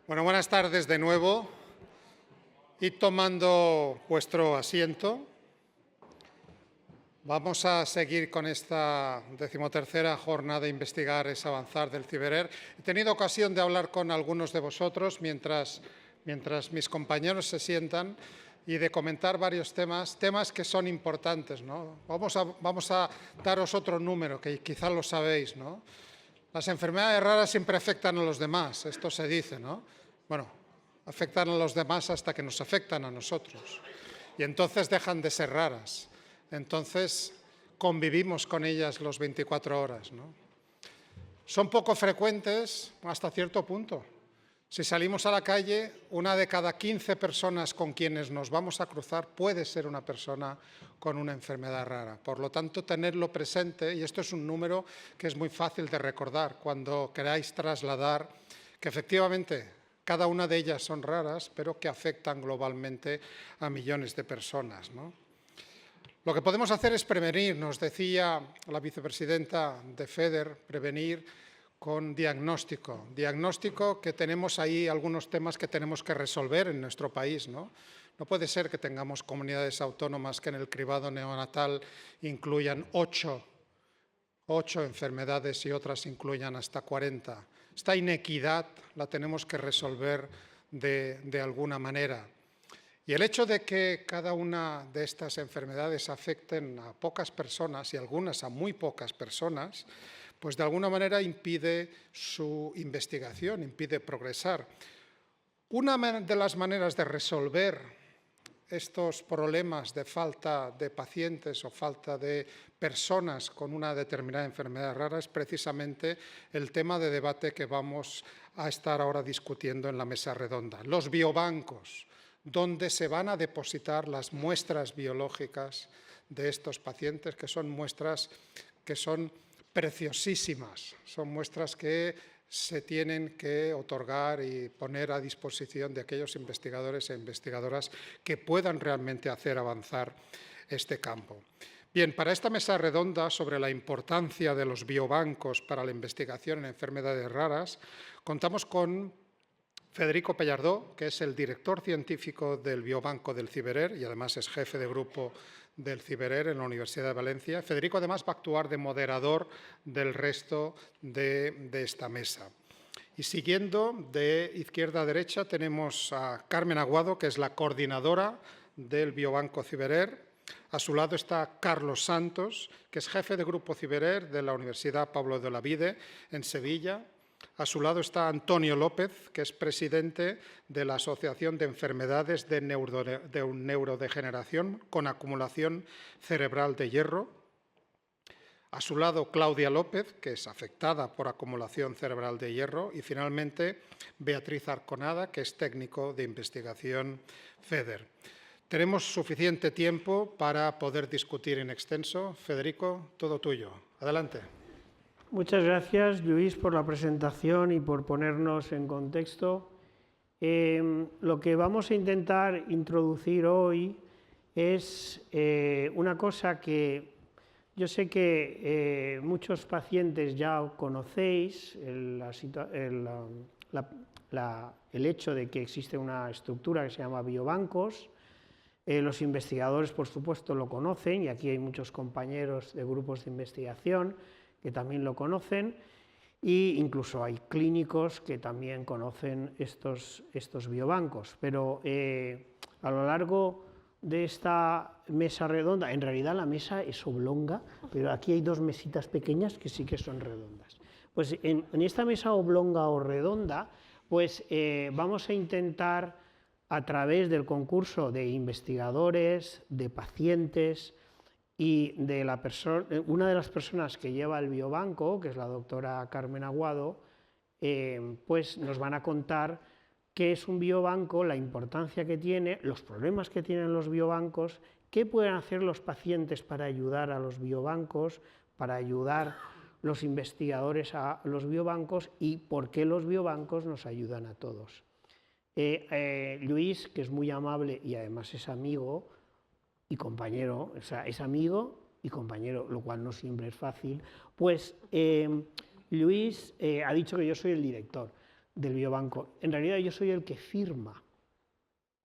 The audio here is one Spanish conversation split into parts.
Bueno, buenas tardes de nuevo. Id tomando vuestro asiento. Vamos a seguir con esta 13ª jornada Investigar es avanzar del CIBERER. He tenido ocasión de hablar con algunos de vosotros mientras mis compañeros se sientan y de comentar varios temas que son importantes, ¿no? Vamos a daros otro número, que quizá lo sabéis, ¿no? Las enfermedades raras siempre afectan a los demás, esto se dice, ¿no? Bueno, afectan a los demás hasta que nos afectan a nosotros. Y entonces dejan de ser raras. Entonces convivimos con ellas los 24 horas, ¿no? Son poco frecuentes hasta cierto punto. Si salimos a la calle, 1 de cada 15 personas con quienes nos vamos a cruzar puede ser una persona con una enfermedad rara. Por lo tanto, tenerlo presente, y esto es un número que es muy fácil de recordar cuando queráis trasladar que efectivamente cada una de ellas son raras, pero que afectan globalmente a millones de personas, ¿no? Lo que podemos hacer es prevenir, nos decía la vicepresidenta de FEDER, prevenir con diagnóstico. Diagnóstico que tenemos ahí algunos temas que tenemos que resolver en nuestro país, ¿no? No puede ser que tengamos comunidades autónomas que en el cribado neonatal incluyan 8 enfermedades y otras incluyan hasta 40. Esta inequidad la tenemos que resolver de alguna manera. Y el hecho de que cada una de estas enfermedades afecten a pocas personas y algunas a muy pocas personas, pues de alguna manera impide su investigación, impide progresar. Una de las maneras de resolver estos problemas de falta de pacientes o falta de personas con una determinada enfermedad rara es precisamente el tema de debate que vamos a estar ahora discutiendo en la mesa redonda. Los biobancos, donde se van a depositar las muestras biológicas de estos pacientes, que son muestras que son preciosísimas, son muestras que se tienen que otorgar y poner a disposición de aquellos investigadores e investigadoras que puedan realmente hacer avanzar este campo. Bien, para esta mesa redonda sobre la importancia de los biobancos para la investigación en enfermedades raras, contamos con Federico Pellardó, que es el director científico del Biobanco del CIBERER y además es jefe de grupo del CIBERER en la Universidad de Valencia. Federico además va a actuar de moderador del resto de esta mesa. Y siguiendo de izquierda a derecha tenemos a Carmen Aguado, que es la coordinadora del Biobanco CIBERER. A su lado está Carlos Santos, que es jefe de grupo CIBERER de la Universidad Pablo de Olavide en Sevilla. A su lado está Antonio López, que es presidente de la Asociación de Enfermedades de Neurodegeneración con acumulación cerebral de hierro. A su lado, Claudia López, que es afectada por acumulación cerebral de hierro. Y finalmente, Beatriz Arconada, que es técnico de investigación FEDER. Tenemos suficiente tiempo para poder discutir en extenso. Federico, todo tuyo. Adelante. Muchas gracias, Luis, por la presentación y por ponernos en contexto. Lo que vamos a intentar introducir hoy es una cosa que yo sé que muchos pacientes ya conocéis, el hecho de que existe una estructura que se llama biobancos. Los investigadores, por supuesto, lo conocen y aquí hay muchos compañeros de grupos de investigación que también lo conocen, e incluso hay clínicos que también conocen estos biobancos. Pero a lo largo de esta mesa redonda, en realidad la mesa es oblonga, pero aquí hay 2 mesitas pequeñas que sí que son redondas. Pues en esta mesa oblonga o redonda, pues vamos a intentar, a través del concurso de investigadores, de pacientes, y de una de las personas que lleva el biobanco, que es la doctora Carmen Aguado, pues nos van a contar qué es un biobanco, la importancia que tiene, los problemas que tienen los biobancos, qué pueden hacer los pacientes para ayudar a los biobancos, para ayudar los investigadores a los biobancos y por qué los biobancos nos ayudan a todos. Luis, que es muy amable y además es amigo, y compañero, o sea, es amigo y compañero, lo cual no siempre es fácil, pues Luis ha dicho que yo soy el director. del biobanco. En realidad yo soy el que firma,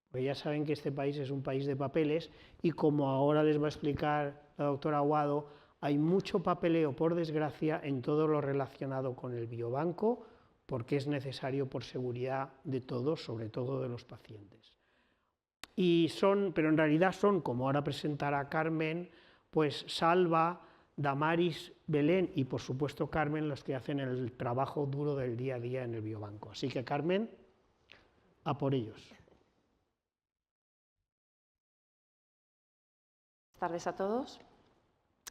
porque ya saben que este país es un país de papeles y como ahora les va a explicar la doctora Aguado, hay mucho papeleo, por desgracia, en todo lo relacionado con el biobanco, porque es necesario por seguridad de todos, sobre todo de los pacientes. Pero en realidad son, como ahora presentará Carmen, pues Salva, Damaris, Belén y por supuesto Carmen los que hacen el trabajo duro del día a día en el biobanco. Así que Carmen, a por ellos. Buenas tardes a todos.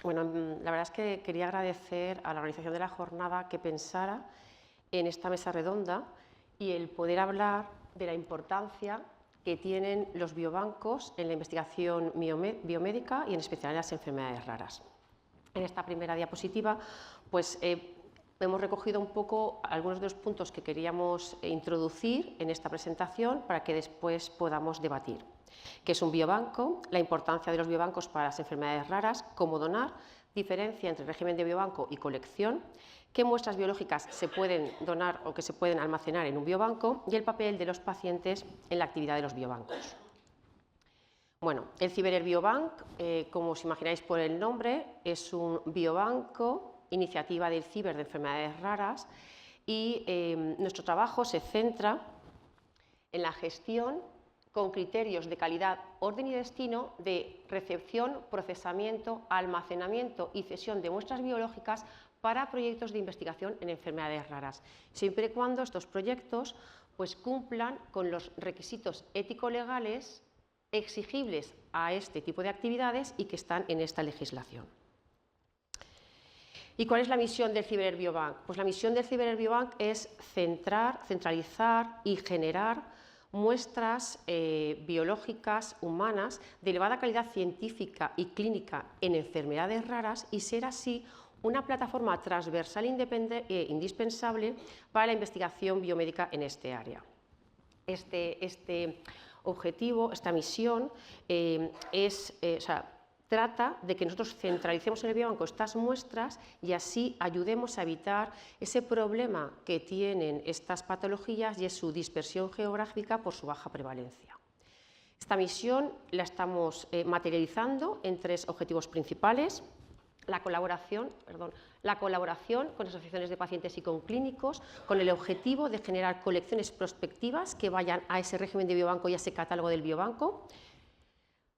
Bueno, la verdad es que quería agradecer a la organización de la jornada que pensara en esta mesa redonda y el poder hablar de la importancia que tienen los biobancos en la investigación biomédica y en especial en las enfermedades raras. En esta primera diapositiva pues, hemos recogido un poco algunos de los puntos que queríamos introducir en esta presentación para que después podamos debatir. ¿Qué es un biobanco? La importancia de los biobancos para las enfermedades raras, cómo donar, diferencia entre régimen de biobanco y colección, qué muestras biológicas se pueden donar o que se pueden almacenar en un biobanco y el papel de los pacientes en la actividad de los biobancos. Bueno, el CiberAir Biobank, como os imagináis por el nombre, es un biobanco, iniciativa del CIBER de enfermedades raras y nuestro trabajo se centra en la gestión con criterios de calidad, orden y destino de recepción, procesamiento, almacenamiento y cesión de muestras biológicas para proyectos de investigación en enfermedades raras, siempre y cuando estos proyectos pues, cumplan con los requisitos ético-legales exigibles a este tipo de actividades y que están en esta legislación. ¿Y cuál es la misión del CiberAir Biobank? Pues la misión del CiberAir Biobank es centralizar y generar muestras biológicas humanas de elevada calidad científica y clínica en enfermedades raras y ser así una plataforma transversal indispensable para la investigación biomédica en este área. Este objetivo, esta misión, trata de que nosotros centralicemos en el biobanco estas muestras y así ayudemos a evitar ese problema que tienen estas patologías y es su dispersión geográfica por su baja prevalencia. Esta misión la estamos materializando en tres objetivos principales: la colaboración con asociaciones de pacientes y con clínicos, con el objetivo de generar colecciones prospectivas que vayan a ese régimen de biobanco y a ese catálogo del biobanco.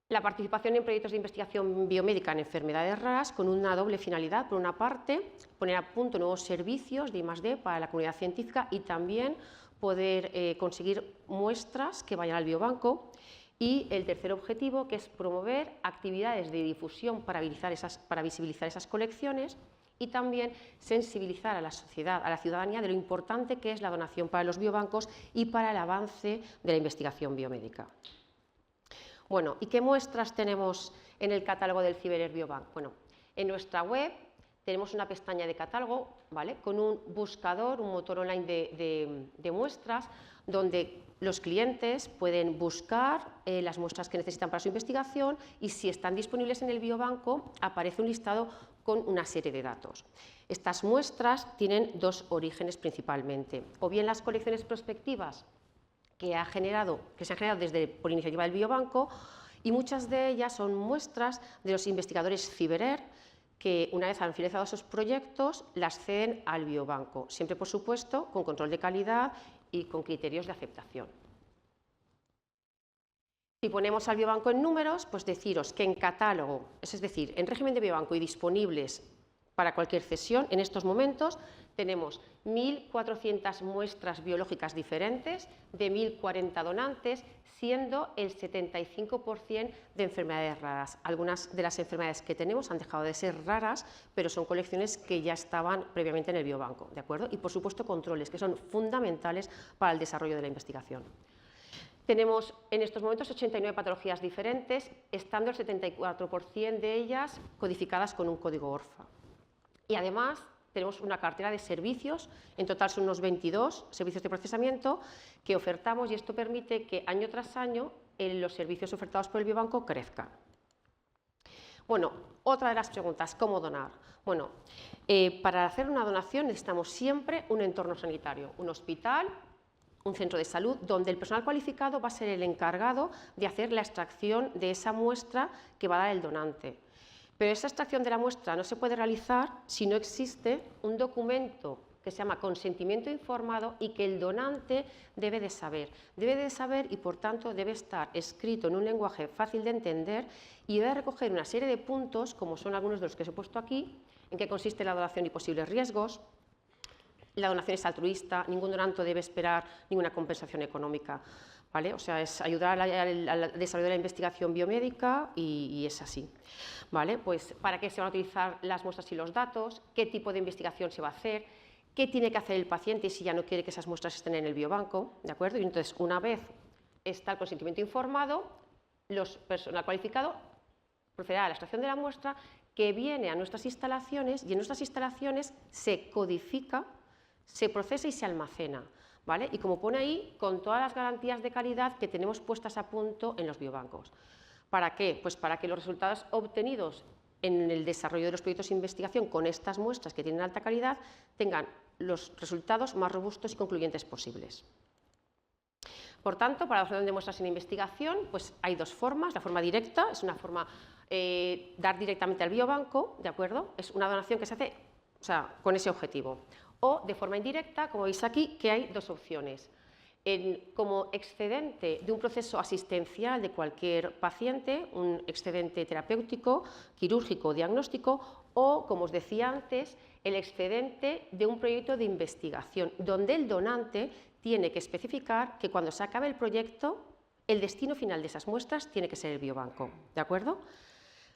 La participación en proyectos de investigación biomédica en enfermedades raras con una doble finalidad. Por una parte, poner a punto nuevos servicios de I+D para la comunidad científica y también poder conseguir muestras que vayan al biobanco. Y el tercer objetivo, que es promover actividades de difusión para visibilizar esas colecciones y también sensibilizar a la sociedad, a la ciudadanía, de lo importante que es la donación para los biobancos y para el avance de la investigación biomédica. Bueno, ¿y qué muestras tenemos en el catálogo del CiberAir Biobank? Bueno, en nuestra web tenemos una pestaña de catálogo, ¿vale?, con un buscador, un motor online de muestras, donde los clientes pueden buscar las muestras que necesitan para su investigación y si están disponibles en el biobanco aparece un listado con una serie de datos. Estas muestras tienen dos orígenes principalmente, o bien las colecciones prospectivas que se han generado por iniciativa del biobanco, y muchas de ellas son muestras de los investigadores CiberAir que, una vez han finalizado esos proyectos, las ceden al biobanco, siempre por supuesto con control de calidad y con criterios de aceptación. Si ponemos al biobanco en números, pues deciros que en catálogo, es decir, en régimen de biobanco y disponibles para cualquier cesión, en estos momentos tenemos 1.400 muestras biológicas diferentes de 1.040 donantes, siendo el 75% de enfermedades raras. Algunas de las enfermedades que tenemos han dejado de ser raras, pero son colecciones que ya estaban previamente en el biobanco, ¿de acuerdo? Y, por supuesto, controles, que son fundamentales para el desarrollo de la investigación. Tenemos en estos momentos 89 patologías diferentes, estando el 74% de ellas codificadas con un código ORFA. Y además tenemos una cartera de servicios, en total son unos 22 servicios de procesamiento que ofertamos, y esto permite que año tras año los servicios ofertados por el biobanco crezcan. Bueno, otra de las preguntas, ¿cómo donar? Bueno, para hacer una donación necesitamos siempre un entorno sanitario, un hospital un centro de salud, donde el personal cualificado va a ser el encargado de hacer la extracción de esa muestra que va a dar el donante. Pero esa extracción de la muestra no se puede realizar si no existe un documento que se llama consentimiento informado y que el donante debe de saber. Debe de saber y, por tanto, debe estar escrito en un lenguaje fácil de entender y debe recoger una serie de puntos, como son algunos de los que os he puesto aquí, en qué consiste la donación y posibles riesgos. La donación es altruista, ningún donante debe esperar ninguna compensación económica, ¿vale? O sea, es ayudar al desarrollo de la investigación biomédica y es así, ¿vale? Pues para qué se van a utilizar las muestras y los datos, qué tipo de investigación se va a hacer, qué tiene que hacer el paciente si ya no quiere que esas muestras estén en el biobanco, ¿de acuerdo? Y entonces, una vez está el consentimiento informado, el personal cualificado procederá a la extracción de la muestra que viene a nuestras instalaciones y en nuestras instalaciones se codifica, se procesa y se almacena, ¿vale? Y como pone ahí, con todas las garantías de calidad que tenemos puestas a punto en los biobancos. ¿Para qué? Pues para que los resultados obtenidos en el desarrollo de los proyectos de investigación con estas muestras que tienen alta calidad tengan los resultados más robustos y concluyentes posibles. Por tanto, para la donación de muestras en investigación, pues hay dos formas. La forma directa es una forma dar directamente al biobanco, ¿de acuerdo? Es una donación que se hace, o sea, con ese objetivo. O de forma indirecta, como veis aquí, que hay dos opciones. Como excedente de un proceso asistencial de cualquier paciente, un excedente terapéutico, quirúrgico o diagnóstico, o, como os decía antes, el excedente de un proyecto de investigación, donde el donante tiene que especificar que cuando se acabe el proyecto, el destino final de esas muestras tiene que ser el biobanco, ¿de acuerdo?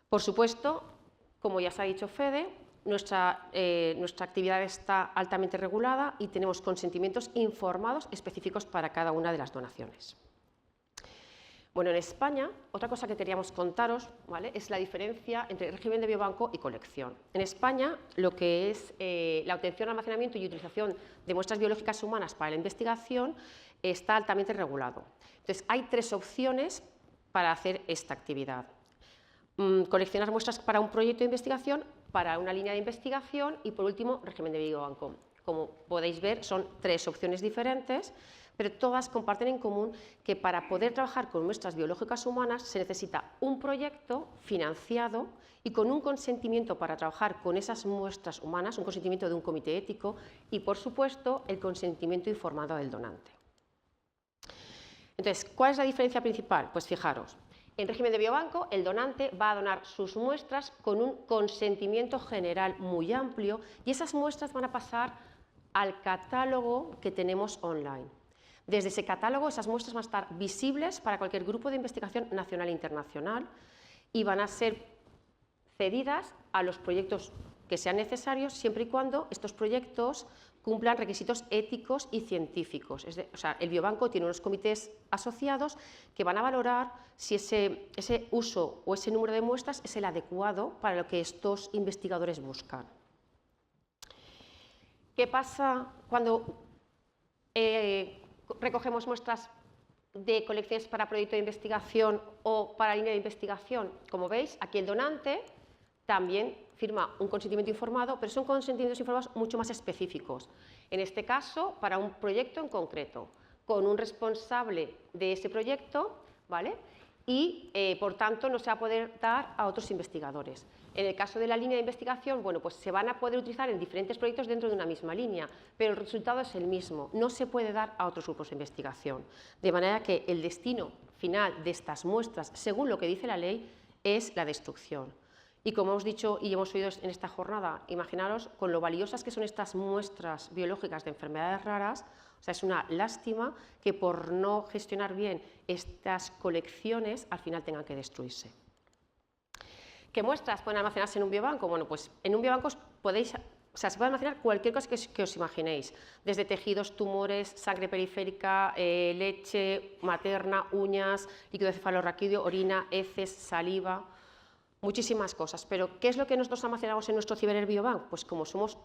Por supuesto, como ya se ha dicho Fede, nuestra actividad está altamente regulada y tenemos consentimientos informados específicos para cada una de las donaciones. Bueno, en España, otra cosa que queríamos contaros, ¿vale?, es la diferencia entre régimen de biobanco y colección. En España, lo que es la obtención, almacenamiento y utilización de muestras biológicas humanas para la investigación está altamente regulado. Entonces, hay tres opciones para hacer esta actividad. Coleccionar muestras para un proyecto de investigación, para una línea de investigación y, por último, régimen de biobanco. Como podéis ver, son tres opciones diferentes, pero todas comparten en común que para poder trabajar con muestras biológicas humanas se necesita un proyecto financiado y con un consentimiento para trabajar con esas muestras humanas, un consentimiento de un comité ético y, por supuesto, el consentimiento informado del donante. Entonces, ¿cuál es la diferencia principal? Pues fijaros. En régimen de biobanco, el donante va a donar sus muestras con un consentimiento general muy amplio y esas muestras van a pasar al catálogo que tenemos online. Desde ese catálogo, esas muestras van a estar visibles para cualquier grupo de investigación nacional e internacional y van a ser cedidas a los proyectos que sean necesarios siempre y cuando estos proyectos cumplan requisitos éticos y científicos. O sea, el biobanco tiene unos comités asociados que van a valorar si ese uso o ese número de muestras es el adecuado para lo que estos investigadores buscan. ¿Qué pasa cuando recogemos muestras de colecciones para proyecto de investigación o para línea de investigación? Como veis, aquí el donante también firma un consentimiento informado, pero son consentimientos informados mucho más específicos. En este caso, para un proyecto en concreto, con un responsable de ese proyecto, ¿vale? Y, por tanto, no se va a poder dar a otros investigadores. En el caso de la línea de investigación, bueno, pues se van a poder utilizar en diferentes proyectos dentro de una misma línea, pero el resultado es el mismo, no se puede dar a otros grupos de investigación. De manera que el destino final de estas muestras, según lo que dice la ley, es la destrucción. Y como hemos dicho y hemos oído en esta jornada, imaginaros con lo valiosas que son estas muestras biológicas de enfermedades raras. O sea, es una lástima que por no gestionar bien estas colecciones al final tengan que destruirse. ¿Qué muestras pueden almacenarse en un biobanco? Bueno, pues en un biobanco se puede almacenar cualquier cosa que os imaginéis, desde tejidos, tumores, sangre periférica, leche materna, uñas, líquido cefalorraquídeo, orina, heces, saliva. Muchísimas cosas, pero ¿qué es lo que nosotros almacenamos en nuestro Ciber Biobank? Pues como somos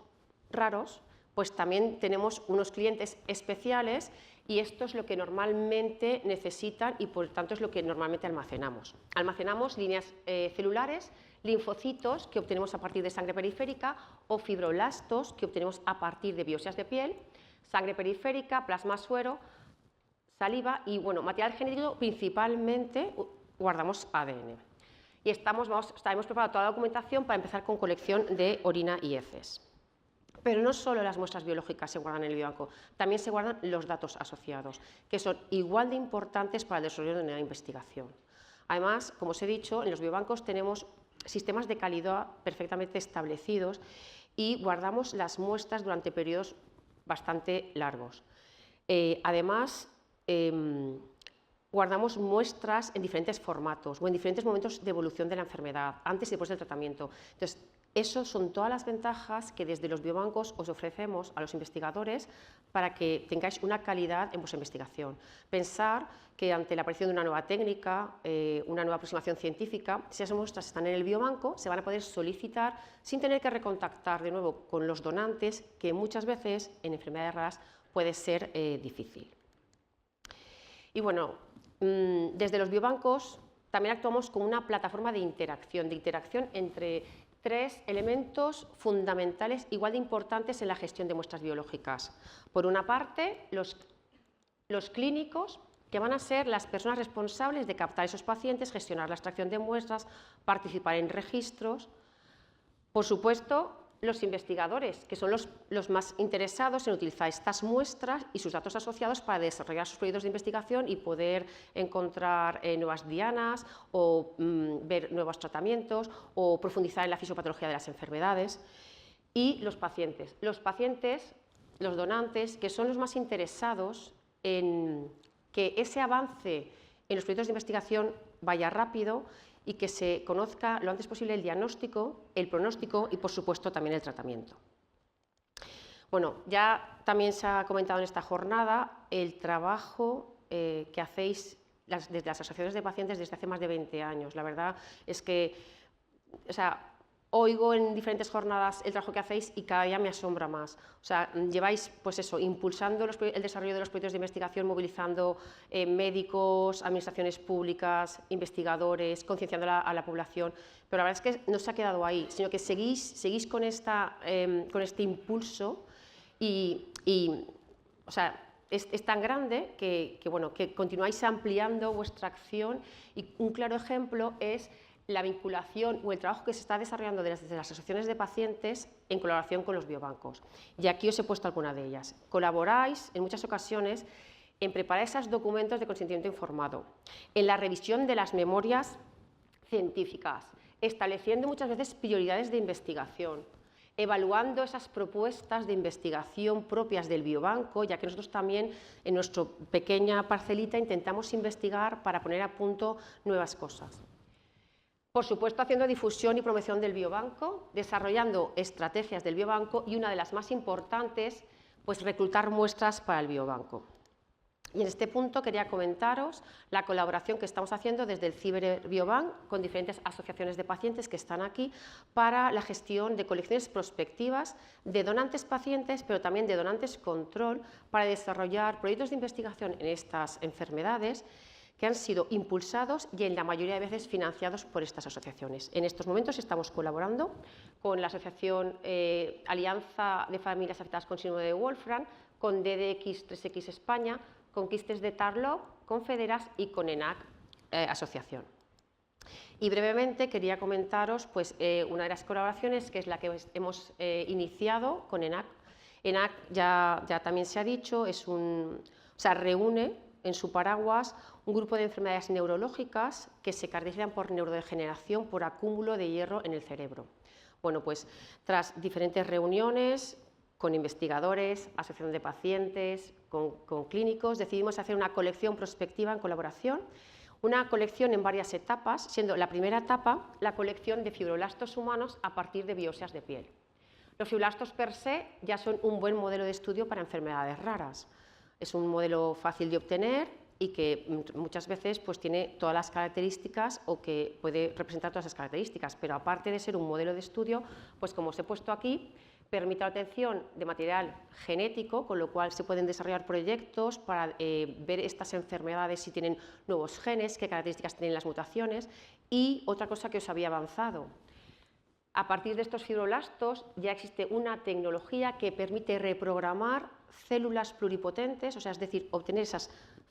raros, pues también tenemos unos clientes especiales y esto es lo que normalmente necesitan y por tanto es lo que normalmente almacenamos. Almacenamos líneas celulares, linfocitos que obtenemos a partir de sangre periférica o fibroblastos que obtenemos a partir de biopsias de piel, sangre periférica, plasma suero, saliva y, bueno, material genético principalmente guardamos ADN. Y hemos preparado toda la documentación para empezar con colección de orina y heces. Pero no solo las muestras biológicas se guardan en el biobanco, también se guardan los datos asociados, que son igual de importantes para el desarrollo de una investigación. Además, como os he dicho, en los biobancos tenemos sistemas de calidad perfectamente establecidos y guardamos las muestras durante periodos bastante largos. Además, guardamos muestras en diferentes formatos o en diferentes momentos de evolución de la enfermedad, antes y después del tratamiento. Entonces, esas son todas las ventajas que desde los biobancos os ofrecemos a los investigadores para que tengáis una calidad en vuestra investigación. Pensar que ante la aparición de una nueva técnica, una nueva aproximación científica, si esas muestras están en el biobanco, se van a poder solicitar sin tener que recontactar de nuevo con los donantes, que muchas veces en enfermedades raras puede ser difícil. Y bueno, desde los biobancos también actuamos como una plataforma de interacción entre tres elementos fundamentales igual de importantes en la gestión de muestras biológicas. Por una parte, los clínicos, que van a ser las personas responsables de captar esos pacientes, gestionar la extracción de muestras, participar en registros. Por supuesto, los investigadores, que son los más interesados en utilizar estas muestras y sus datos asociados para desarrollar sus proyectos de investigación y poder encontrar nuevas dianas o ver nuevos tratamientos o profundizar en la fisiopatología de las enfermedades. Y los pacientes, los donantes, que son los más interesados en que ese avance en los proyectos de investigación vaya rápido y que se conozca lo antes posible el diagnóstico, el pronóstico y, por supuesto, también el tratamiento. Bueno, ya también se ha comentado en esta jornada el trabajo que hacéis desde las asociaciones de pacientes desde hace más de 20 años. La verdad es que, oigo en diferentes jornadas el trabajo que hacéis y cada día me asombra más. Lleváis, pues eso, impulsando el desarrollo de los proyectos de investigación, movilizando médicos, administraciones públicas, investigadores, concienciando a la población, pero la verdad es que no se ha quedado ahí, sino que seguís con este impulso y es tan grande que continuáis ampliando vuestra acción y un claro ejemplo es la vinculación o el trabajo que se está desarrollando desde las asociaciones de pacientes en colaboración con los biobancos. Y aquí os he puesto alguna de ellas. Colaboráis en muchas ocasiones en preparar esos documentos de consentimiento informado, en la revisión de las memorias científicas, estableciendo muchas veces prioridades de investigación, evaluando esas propuestas de investigación propias del biobanco, ya que nosotros también en nuestra pequeña parcelita intentamos investigar para poner a punto nuevas cosas. Por supuesto, haciendo difusión y promoción del biobanco, desarrollando estrategias del biobanco y una de las más importantes, pues reclutar muestras para el biobanco. Y en este punto quería comentaros la colaboración que estamos haciendo desde el Ciberbiobank con diferentes asociaciones de pacientes que están aquí para la gestión de colecciones prospectivas de donantes pacientes, pero también de donantes control para desarrollar proyectos de investigación en estas enfermedades que han sido impulsados y en la mayoría de veces financiados por estas asociaciones. En estos momentos estamos colaborando con la Asociación Alianza de Familias Afectadas con Síndrome de Wolfram, con DDX3X España, con Quistes de Tarlov, con Federas y con ENAC Asociación. Y brevemente quería comentaros pues, una de las colaboraciones que es la que hemos iniciado con ENAC. ENAC ya también se ha dicho, reúne en su paraguas un grupo de enfermedades neurológicas que se caracterizan por neurodegeneración por acúmulo de hierro en el cerebro. Bueno, pues tras diferentes reuniones con investigadores, asociación de pacientes, con clínicos, decidimos hacer una colección prospectiva en colaboración, una colección en varias etapas, siendo la primera etapa la colección de fibroblastos humanos a partir de biopsias de piel. Los fibroblastos per se ya son un buen modelo de estudio para enfermedades raras. Es un modelo fácil de obtener y que muchas veces pues, tiene todas las características o que puede representar todas esas características, pero aparte de ser un modelo de estudio, pues como os he puesto aquí, permite la obtención de material genético, con lo cual se pueden desarrollar proyectos para ver estas enfermedades si tienen nuevos genes, qué características tienen las mutaciones y otra cosa que os había avanzado. A partir de estos fibroblastos ya existe una tecnología que permite reprogramar células pluripotentes, es decir, obtener esas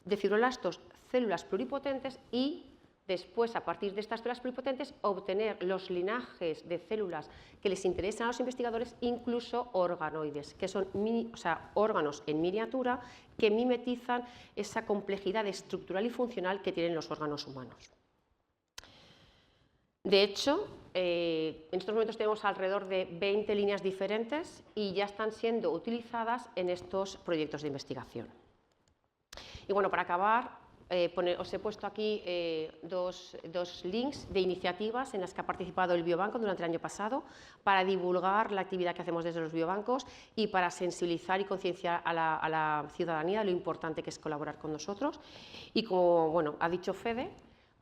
de fibroblastos células pluripotentes y después, a partir de estas células pluripotentes, obtener los linajes de células que les interesan a los investigadores, incluso organoides, que son órganos en miniatura que mimetizan esa complejidad estructural y funcional que tienen los órganos humanos. De hecho, en estos momentos tenemos alrededor de 20 líneas diferentes y ya están siendo utilizadas en estos proyectos de investigación. Y bueno, para acabar, os he puesto aquí dos links de iniciativas en las que ha participado el Biobanco durante el año pasado para divulgar la actividad que hacemos desde los biobancos y para sensibilizar y concienciar a la ciudadanía de lo importante que es colaborar con nosotros. Y como bueno, ha dicho Fede,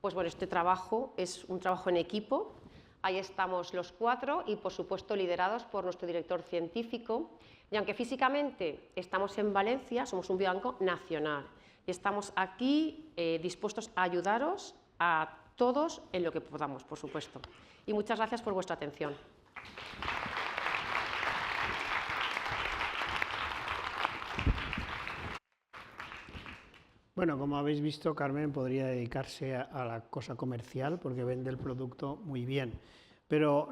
pues bueno, este trabajo es un trabajo en equipo. Ahí estamos los 4 y, por supuesto, liderados por nuestro director científico. Y aunque físicamente estamos en Valencia, somos un biobanco nacional. Y estamos aquí dispuestos a ayudaros a todos en lo que podamos, por supuesto. Y muchas gracias por vuestra atención. Bueno, como habéis visto, Carmen podría dedicarse a la cosa comercial porque vende el producto muy bien. Pero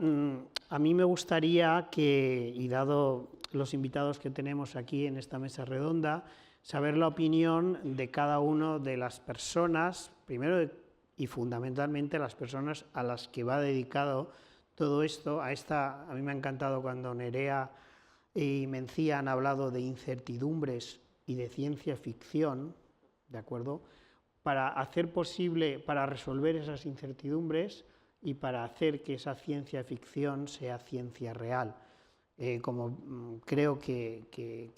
a mí me gustaría que, y dado los invitados que tenemos aquí en esta mesa redonda, saber la opinión de cada una de las personas, primero y fundamentalmente las personas a las que va dedicado todo esto. A mí me ha encantado cuando Nerea y Mencía han hablado de incertidumbres y de ciencia ficción, ¿de acuerdo? Para hacer posible, para resolver esas incertidumbres y para hacer que esa ciencia ficción sea ciencia real. Como creo que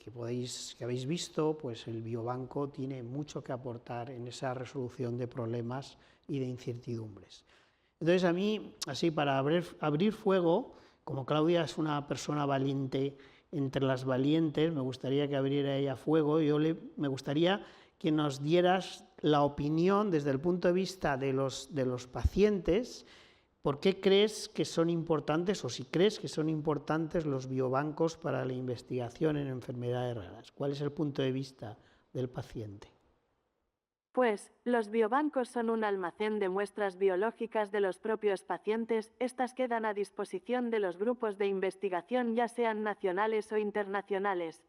habéis visto, pues el biobanco tiene mucho que aportar en esa resolución de problemas y de incertidumbres. Entonces, a mí, así para abrir fuego, como Claudia es una persona valiente entre las valientes, me gustaría que abriera ella fuego. Me gustaría que nos dieras la opinión desde el punto de vista de los pacientes. ¿Por qué crees que son importantes, o si crees que son importantes, los biobancos para la investigación en enfermedades raras? ¿Cuál es el punto de vista del paciente? Pues, los biobancos son un almacén de muestras biológicas de los propios pacientes. Estas quedan a disposición de los grupos de investigación, ya sean nacionales o internacionales.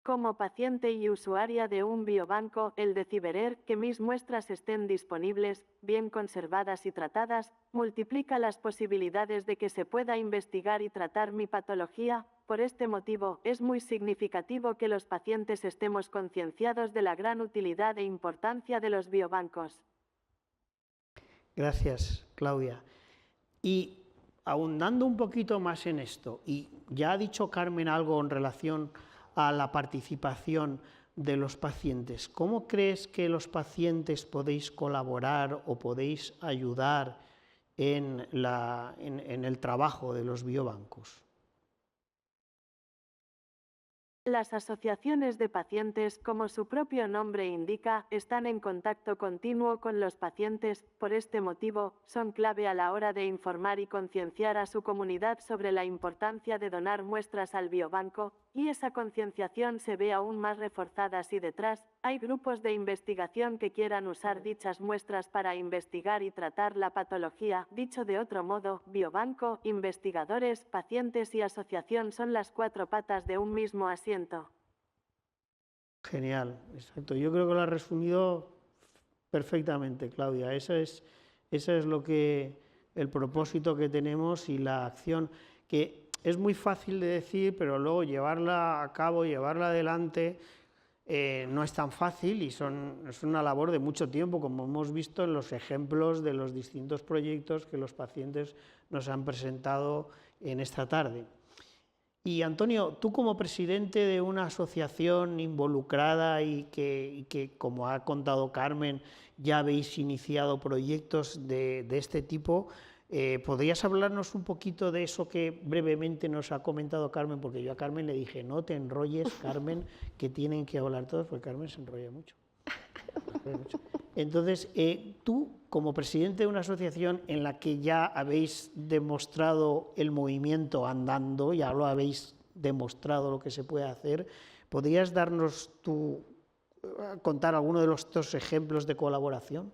Como paciente y usuaria de un biobanco, el de Ciberer, que mis muestras estén disponibles, bien conservadas y tratadas, multiplica las posibilidades de que se pueda investigar y tratar mi patología. Por este motivo, es muy significativo que los pacientes estemos concienciados de la gran utilidad e importancia de los biobancos. Gracias, Claudia. Y ahondando un poquito más en esto, y ya ha dicho Carmen algo en relación a la participación de los pacientes. ¿Cómo crees que los pacientes podéis colaborar o podéis ayudar en el trabajo de los biobancos? Las asociaciones de pacientes, como su propio nombre indica, están en contacto continuo con los pacientes. Por este motivo, son clave a la hora de informar y concienciar a su comunidad sobre la importancia de donar muestras al biobanco, y esa concienciación se ve aún más reforzada si detrás hay grupos de investigación que quieran usar dichas muestras para investigar y tratar la patología. Dicho de otro modo, biobanco, investigadores, pacientes y asociación son las 4 patas de un mismo asiento. Genial, exacto. Yo creo que lo has resumido perfectamente, Claudia. Ese es el propósito que tenemos y la acción, que es muy fácil de decir, pero luego llevarla a cabo, llevarla adelante, no es tan fácil y es una labor de mucho tiempo, como hemos visto en los ejemplos de los distintos proyectos que los pacientes nos han presentado en esta tarde. Y Antonio, tú como presidente de una asociación involucrada y que, como ha contado Carmen, ya habéis iniciado proyectos de este tipo, ¿podrías hablarnos un poquito de eso que brevemente nos ha comentado Carmen? Porque yo a Carmen le dije, no te enrolles, Carmen, que tienen que hablar todos, porque Carmen se enrolla mucho. Entonces, tú, como presidente de una asociación en la que ya habéis demostrado el movimiento andando, ya lo habéis demostrado lo que se puede hacer, ¿podrías darnos contar alguno de los dos ejemplos de colaboración?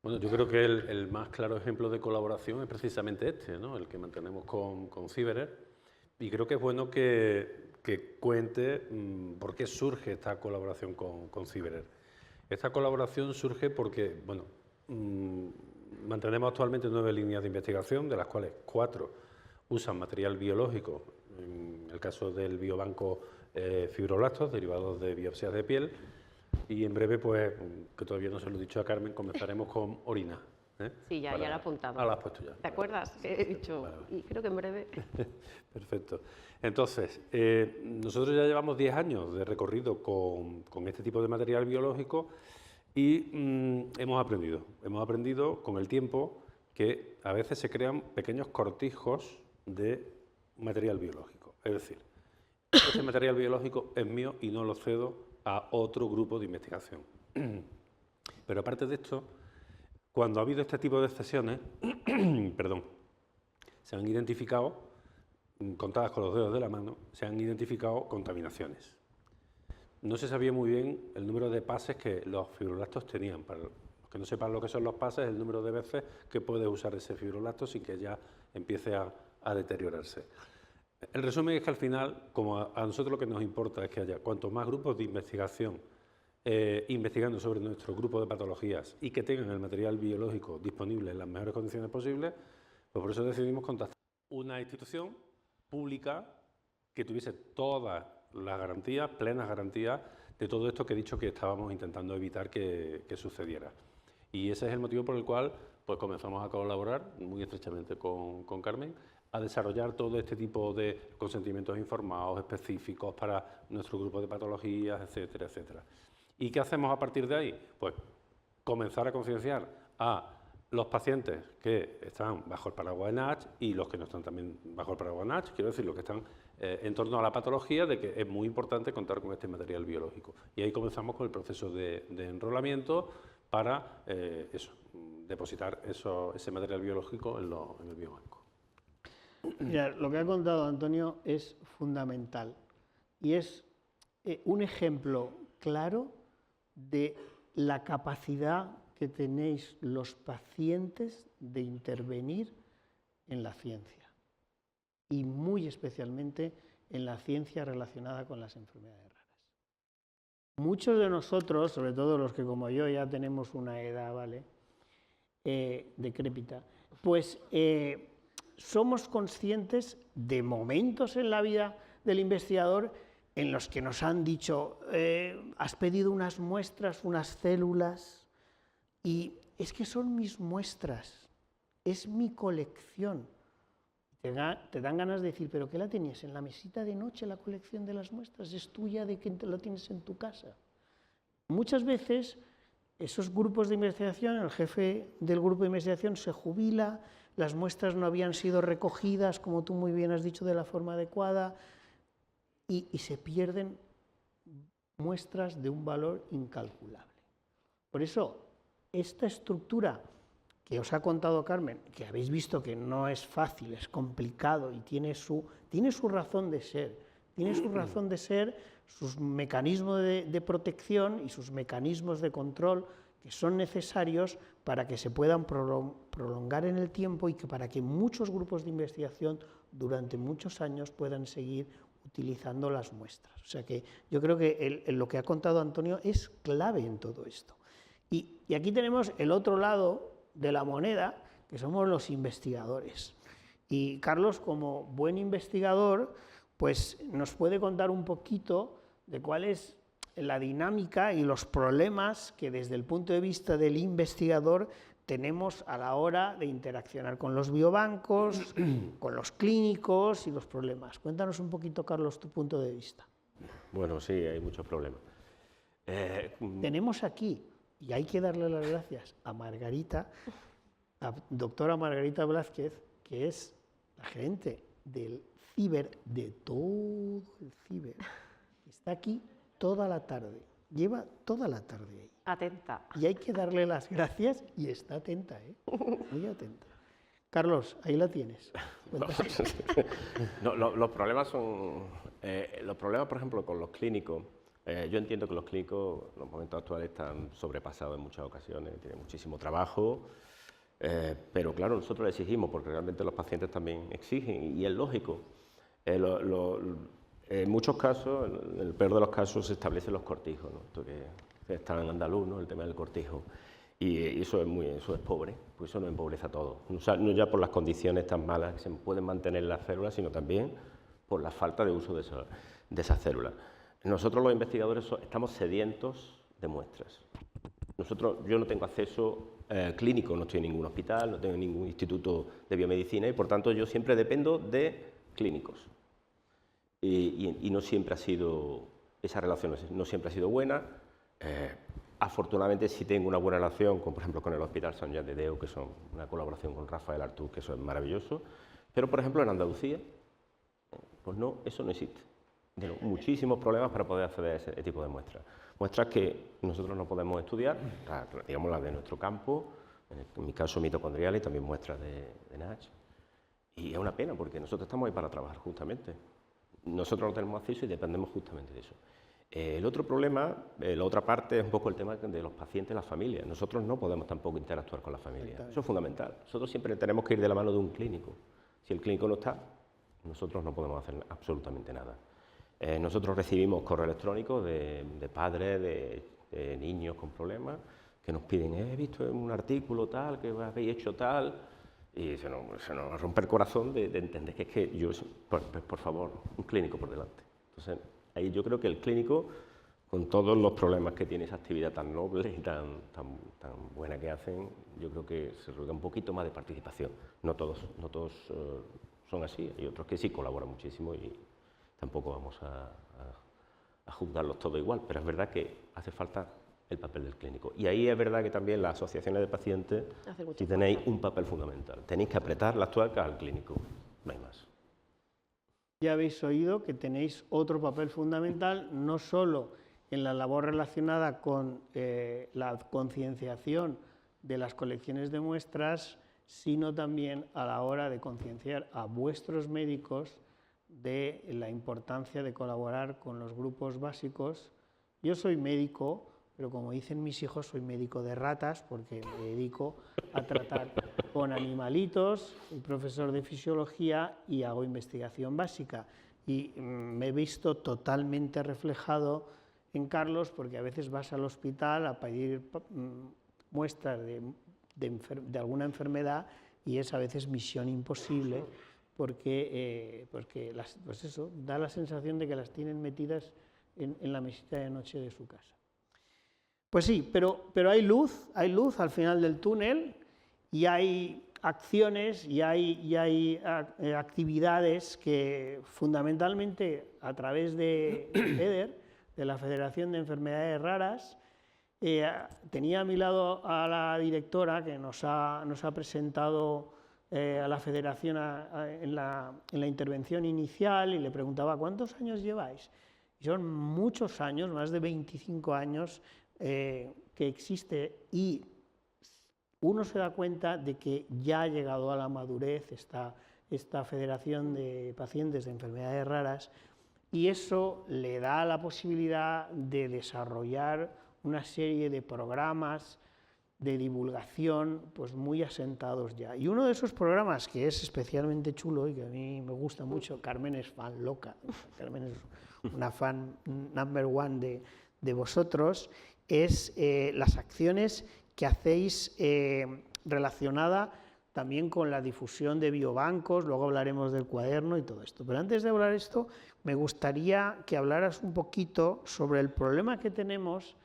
Bueno, yo creo que el más claro ejemplo de colaboración es precisamente este, ¿no? El que mantenemos con Cyberer. Y creo que es bueno que cuente por qué surge esta colaboración con Cyberer. Esta colaboración surge porque, bueno, mantenemos actualmente 9 líneas de investigación, de las cuales 4 usan material biológico, en el caso del biobanco fibroblastos, derivados de biopsias de piel, y en breve, pues, que todavía no se lo he dicho a Carmen, comenzaremos con orina. Sí, ya lo he apuntado. Ah, lo has puesto ya. ¿Te acuerdas? Que he dicho, Vale. y creo que en breve... Perfecto. Entonces, nosotros ya llevamos 10 años de recorrido con este tipo de material biológico y hemos aprendido con el tiempo que a veces se crean pequeños cortijos de material biológico. Es decir, ese material biológico es mío y no lo cedo a otro grupo de investigación. Pero aparte de esto, cuando ha habido este tipo de cesiones, perdón, se han identificado, contadas con los dedos de la mano, se han identificado contaminaciones. No se sabía muy bien el número de pases que los fibroblastos tenían. Para los que no sepan lo que son los pases, el número de veces que puede usar ese fibroblasto sin que ya empiece a deteriorarse. El resumen es que al final, como a nosotros lo que nos importa es que haya cuantos más grupos de investigación investigando sobre nuestro grupo de patologías y que tengan el material biológico disponible en las mejores condiciones posibles, pues por eso decidimos contactar una institución pública que tuviese todas las garantías, plenas garantías de todo esto que he dicho que estábamos intentando evitar que sucediera. Y ese es el motivo por el cual pues comenzamos a colaborar muy estrechamente con Carmen, a desarrollar todo este tipo de consentimientos informados específicos para nuestro grupo de patologías, etcétera, etcétera. ¿Y qué hacemos a partir de ahí? Pues comenzar a concienciar a los pacientes que están bajo el paraguas de NASH y los que no están también bajo el paraguas de NASH, quiero decir, los que están en torno a la patología, de que es muy importante contar con este material biológico. Y ahí comenzamos con el proceso de enrolamiento para depositar ese material biológico en el biobanco. Mira, lo que ha contado Antonio es fundamental y es un ejemplo claro de la capacidad que tenéis los pacientes de intervenir en la ciencia y muy especialmente en la ciencia relacionada con las enfermedades raras. Muchos de nosotros, sobre todo los que como yo ya tenemos una edad, ¿vale?, decrépita, pues somos conscientes de momentos en la vida del investigador en los que nos han dicho, has pedido unas muestras, unas células, y es que son mis muestras, es mi colección. Te dan ganas de decir, ¿pero qué la tenías? ¿En la mesita de noche la colección de las muestras? ¿Es tuya de que lo tienes en tu casa? Muchas veces esos grupos de investigación, el jefe del grupo de investigación se jubila, las muestras no habían sido recogidas, como tú muy bien has dicho, de la forma adecuada, y se pierden muestras de un valor incalculable. Por eso, esta estructura que os ha contado Carmen, que habéis visto que no es fácil, es complicado y tiene su razón de ser, sus mecanismos de protección y sus mecanismos de control que son necesarios para que se puedan prolongar en el tiempo y que para que muchos grupos de investigación durante muchos años puedan seguir utilizando las muestras. O sea que yo creo que lo que ha contado Antonio es clave en todo esto. Y aquí tenemos el otro lado de la moneda, que somos los investigadores. Y Carlos, como buen investigador, pues nos puede contar un poquito de cuál es la dinámica y los problemas que desde el punto de vista del investigador tenemos a la hora de interaccionar con los biobancos, con los clínicos y los problemas. Cuéntanos un poquito, Carlos, tu punto de vista. Bueno, sí, hay muchos problemas. Tenemos aquí, y hay que darle las gracias a Margarita, a doctora Margarita Blázquez, que es la gerente del ciber, de todo el ciber. Está aquí toda la tarde, lleva toda la tarde ahí. Atenta. Y hay que darle las gracias y está atenta, muy atenta. Carlos, ahí la tienes. No, los problemas son... los problemas, por ejemplo, con los clínicos Yo entiendo que los clínicos en los momentos actuales están sobrepasados en muchas ocasiones, tienen muchísimo trabajo, pero claro, nosotros le exigimos porque realmente los pacientes también exigen y es lógico. En muchos casos, en el peor de los casos, se establecen los cortijos, ¿no? Esto que está en andaluz, ¿no? El tema del cortijo. Y eso es pobre, pues eso nos empobrece a todos. No ya por las condiciones tan malas que se pueden mantener las células, sino también por la falta de uso de esas células. Nosotros los investigadores estamos sedientos de muestras. Yo no tengo acceso clínico, no estoy en ningún hospital, no tengo ningún instituto de biomedicina y por tanto yo siempre dependo de clínicos. Y no siempre ha sido, esa relación no siempre ha sido buena. Afortunadamente sí tengo una buena relación, por ejemplo, con el Hospital Sant Jan de Déu, que son una colaboración con Rafael Artús, que eso es maravilloso. Pero, por ejemplo, en Andalucía, pues no, eso no existe. Tenemos muchísimos problemas para poder acceder a ese tipo de muestras. Muestras que nosotros no podemos estudiar, digamos las de nuestro campo, en mi caso mitocondrial y también muestras de NASH. Y es una pena porque nosotros estamos ahí para trabajar justamente. Nosotros no tenemos acceso y dependemos justamente de eso. El otro problema, la otra parte es un poco el tema de los pacientes y las familias. Nosotros no podemos tampoco interactuar con la familia. Eso es fundamental. Nosotros siempre tenemos que ir de la mano de un clínico. Si el clínico no está, nosotros no podemos hacer absolutamente nada. Nosotros recibimos correos electrónicos de padres, de niños con problemas, que nos piden, he visto en un artículo tal, que habéis hecho tal, y se nos rompe el corazón de entender que es que yo, por favor, un clínico por delante. Entonces, ahí yo creo que el clínico, con todos los problemas que tiene esa actividad tan noble y tan buena que hacen, yo creo que se ruega un poquito más de participación. No todos son así, hay otros que sí colaboran muchísimo y tampoco vamos a juzgarlos todos igual, pero es verdad que hace falta el papel del clínico. Y ahí es verdad que también las asociaciones de pacientes, si tenéis un papel fundamental, tenéis que apretar las tuercas al clínico, no hay más. Ya habéis oído que tenéis otro papel fundamental, no solo en la labor relacionada con la concienciación de las colecciones de muestras, sino también a la hora de concienciar a vuestros médicos de la importancia de colaborar con los grupos básicos. Yo soy médico, pero como dicen mis hijos, soy médico de ratas porque me dedico a tratar con animalitos, soy profesor de fisiología y hago investigación básica. Y me he visto totalmente reflejado en Carlos porque a veces vas al hospital a pedir muestras de alguna enfermedad y es a veces misión imposible porque pues eso, da la sensación de que las tienen metidas en la mesita de noche de su casa. Pues sí, pero hay luz al final del túnel y hay acciones y hay actividades que fundamentalmente a través de FEDER, de la Federación de Enfermedades Raras, tenía a mi lado a la directora que nos ha presentado a la federación en la intervención inicial y le preguntaba ¿cuántos años lleváis? Y son muchos años, más de 25 años que existe y uno se da cuenta de que ya ha llegado a la madurez esta Federación de Pacientes de Enfermedades Raras y eso le da la posibilidad de desarrollar una serie de programas de divulgación pues muy asentados ya. Y uno de esos programas que es especialmente chulo y que a mí me gusta mucho, Carmen es fan loca, Carmen es una fan number one de vosotros, es las acciones que hacéis relacionada también con la difusión de biobancos, luego hablaremos del cuaderno y todo esto. Pero antes de hablar de esto, me gustaría que hablaras un poquito sobre el problema que tenemos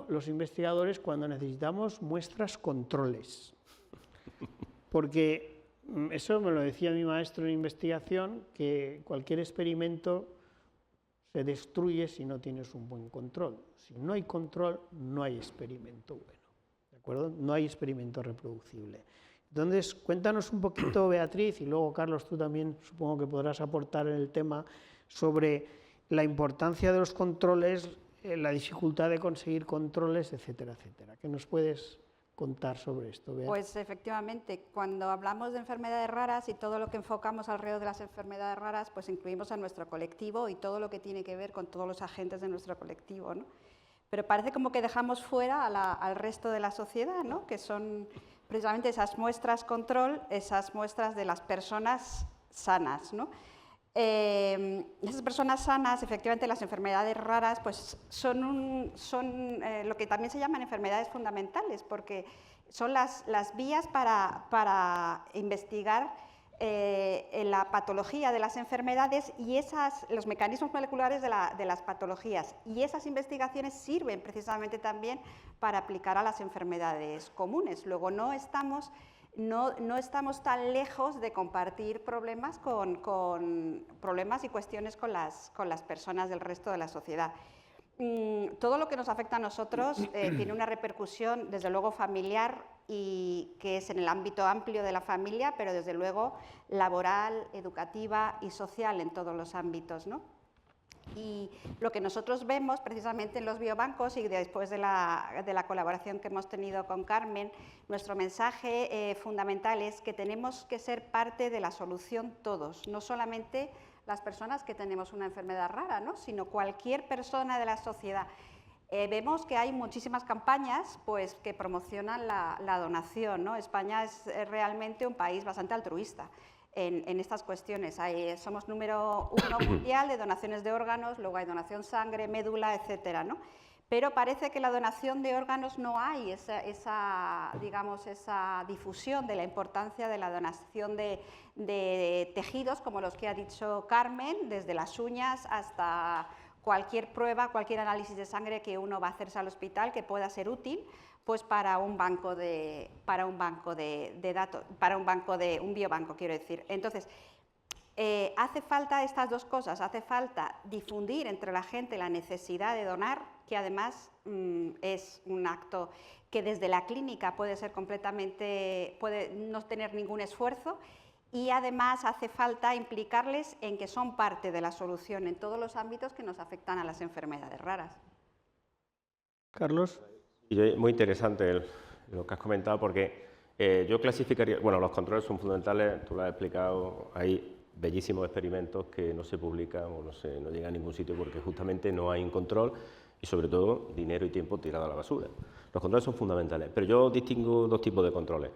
los investigadores cuando necesitamos muestras controles. Porque eso me lo decía mi maestro en investigación, que cualquier experimento se destruye si no tienes un buen control. Si no hay control, no hay experimento bueno, ¿de acuerdo? No hay experimento reproducible. Entonces, cuéntanos un poquito, Beatriz, y luego, Carlos, tú también supongo que podrás aportar en el tema sobre la importancia de los controles, la dificultad de conseguir controles, etcétera, etcétera. ¿Qué nos puedes contar sobre esto, Bea? Pues efectivamente, cuando hablamos de enfermedades raras y todo lo que enfocamos alrededor de las enfermedades raras, pues incluimos a nuestro colectivo y todo lo que tiene que ver con todos los agentes de nuestro colectivo, ¿no? Pero parece como que dejamos fuera al resto de la sociedad, ¿no? Que son precisamente esas muestras control, esas muestras de las personas sanas, ¿no? Esas personas sanas, efectivamente, las enfermedades raras, pues son lo que también se llaman enfermedades fundamentales, porque son las vías para investigar la patología de las enfermedades y los mecanismos moleculares de las patologías. Y esas investigaciones sirven precisamente también para aplicar a las enfermedades comunes. Luego no estamos tan lejos de compartir problemas problemas y cuestiones con las personas del resto de la sociedad. Todo lo que nos afecta a nosotros tiene una repercusión, desde luego, familiar, y que es en el ámbito amplio de la familia, pero desde luego laboral, educativa y social en todos los ámbitos, ¿no? Y lo que nosotros vemos precisamente en los biobancos, y después de la colaboración que hemos tenido con Carmen, nuestro mensaje fundamental es que tenemos que ser parte de la solución todos, no solamente las personas que tenemos una enfermedad rara, ¿no? Sino cualquier persona de la sociedad. Vemos que hay muchísimas campañas, pues, que promocionan la donación, ¿no? España es realmente un país bastante altruista en estas cuestiones. Somos número 1 mundial de donaciones de órganos, luego hay donación sangre, médula, etcétera, ¿no? Pero parece que la donación de órganos no hay esa difusión de la importancia de la donación de tejidos, como los que ha dicho Carmen, desde las uñas hasta cualquier prueba, cualquier análisis de sangre que uno va a hacerse al hospital que pueda ser útil, pues para un biobanco, quiero decir. Entonces, hace falta estas dos cosas, hace falta difundir entre la gente la necesidad de donar, que además es un acto que desde la clínica puede no tener ningún esfuerzo, y además hace falta implicarles en que son parte de la solución en todos los ámbitos que nos afectan a las enfermedades raras. Carlos. Muy interesante lo que has comentado, porque yo clasificaría, bueno, los controles son fundamentales, tú lo has explicado, hay bellísimos experimentos que no se publican o no llegan a ningún sitio porque justamente no hay un control y sobre todo dinero y tiempo tirado a la basura. Los controles son fundamentales, pero yo distingo dos tipos de controles.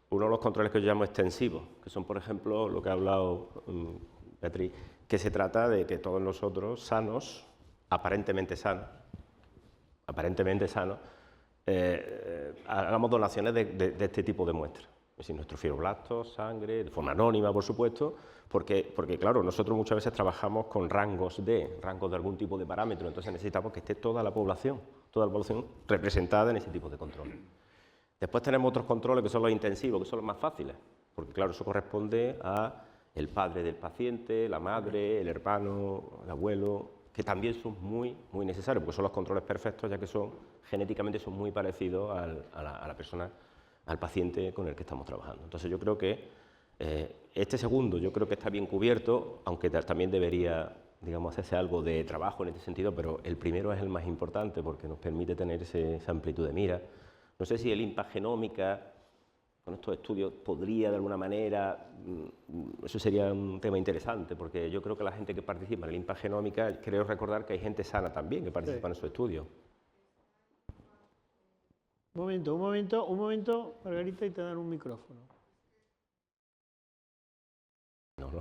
Uno de los controles que yo llamo extensivos, que son, por ejemplo, lo que ha hablado Beatriz, que se trata de que todos nosotros sanos, aparentemente sanos, hagamos donaciones de este tipo de muestras. Es decir, nuestros fibroblastos, sangre, de forma anónima, por supuesto, porque claro, nosotros muchas veces trabajamos con rangos de algún tipo de parámetro, entonces necesitamos que esté toda la población representada en ese tipo de control. Después tenemos otros controles que son los intensivos, que son los más fáciles, porque claro, eso corresponde a el padre del paciente, la madre, el hermano, el abuelo, que también son muy necesarios, porque son los controles perfectos, ya que genéticamente son muy parecidos a la persona, al paciente con el que estamos trabajando. Entonces yo creo que este segundo yo creo que está bien cubierto, aunque también debería, digamos, hacerse algo de trabajo en este sentido, pero el primero es el más importante porque nos permite tener esa amplitud de mira. No sé si el Impact Genómica, con estos estudios, podría de alguna manera, eso sería un tema interesante, porque yo creo que la gente que participa en el Impact Genómica, creo recordar que hay gente sana también que participa en esos estudios. Un momento, Margarita, y te dan un micrófono. No.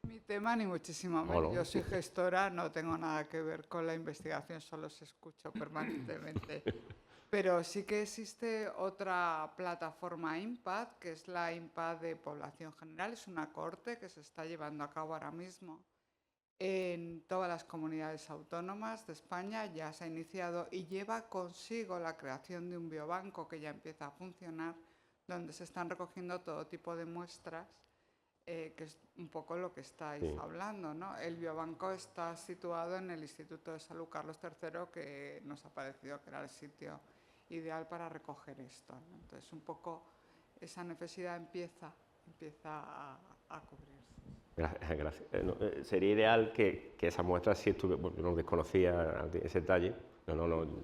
Mi tema ni muchísimo menos. Yo soy gestora, no tengo nada que ver con la investigación, solo os escucho permanentemente. Pero sí que existe otra plataforma Impact, que es la Impact de Población General. Es una cohorte que se está llevando a cabo ahora mismo en todas las comunidades autónomas de España. Ya se ha iniciado y lleva consigo la creación de un biobanco que ya empieza a funcionar, donde se están recogiendo todo tipo de muestras, que es un poco lo que estáis hablando, ¿no? El biobanco está situado en el Instituto de Salud Carlos III, que nos ha parecido que era el sitio ideal para recoger esto, ¿no? Entonces, un poco esa necesidad empieza a cubrirse. Gracias. Sería ideal que esa muestra, si estuviera, bueno, yo no desconocía ese detalle,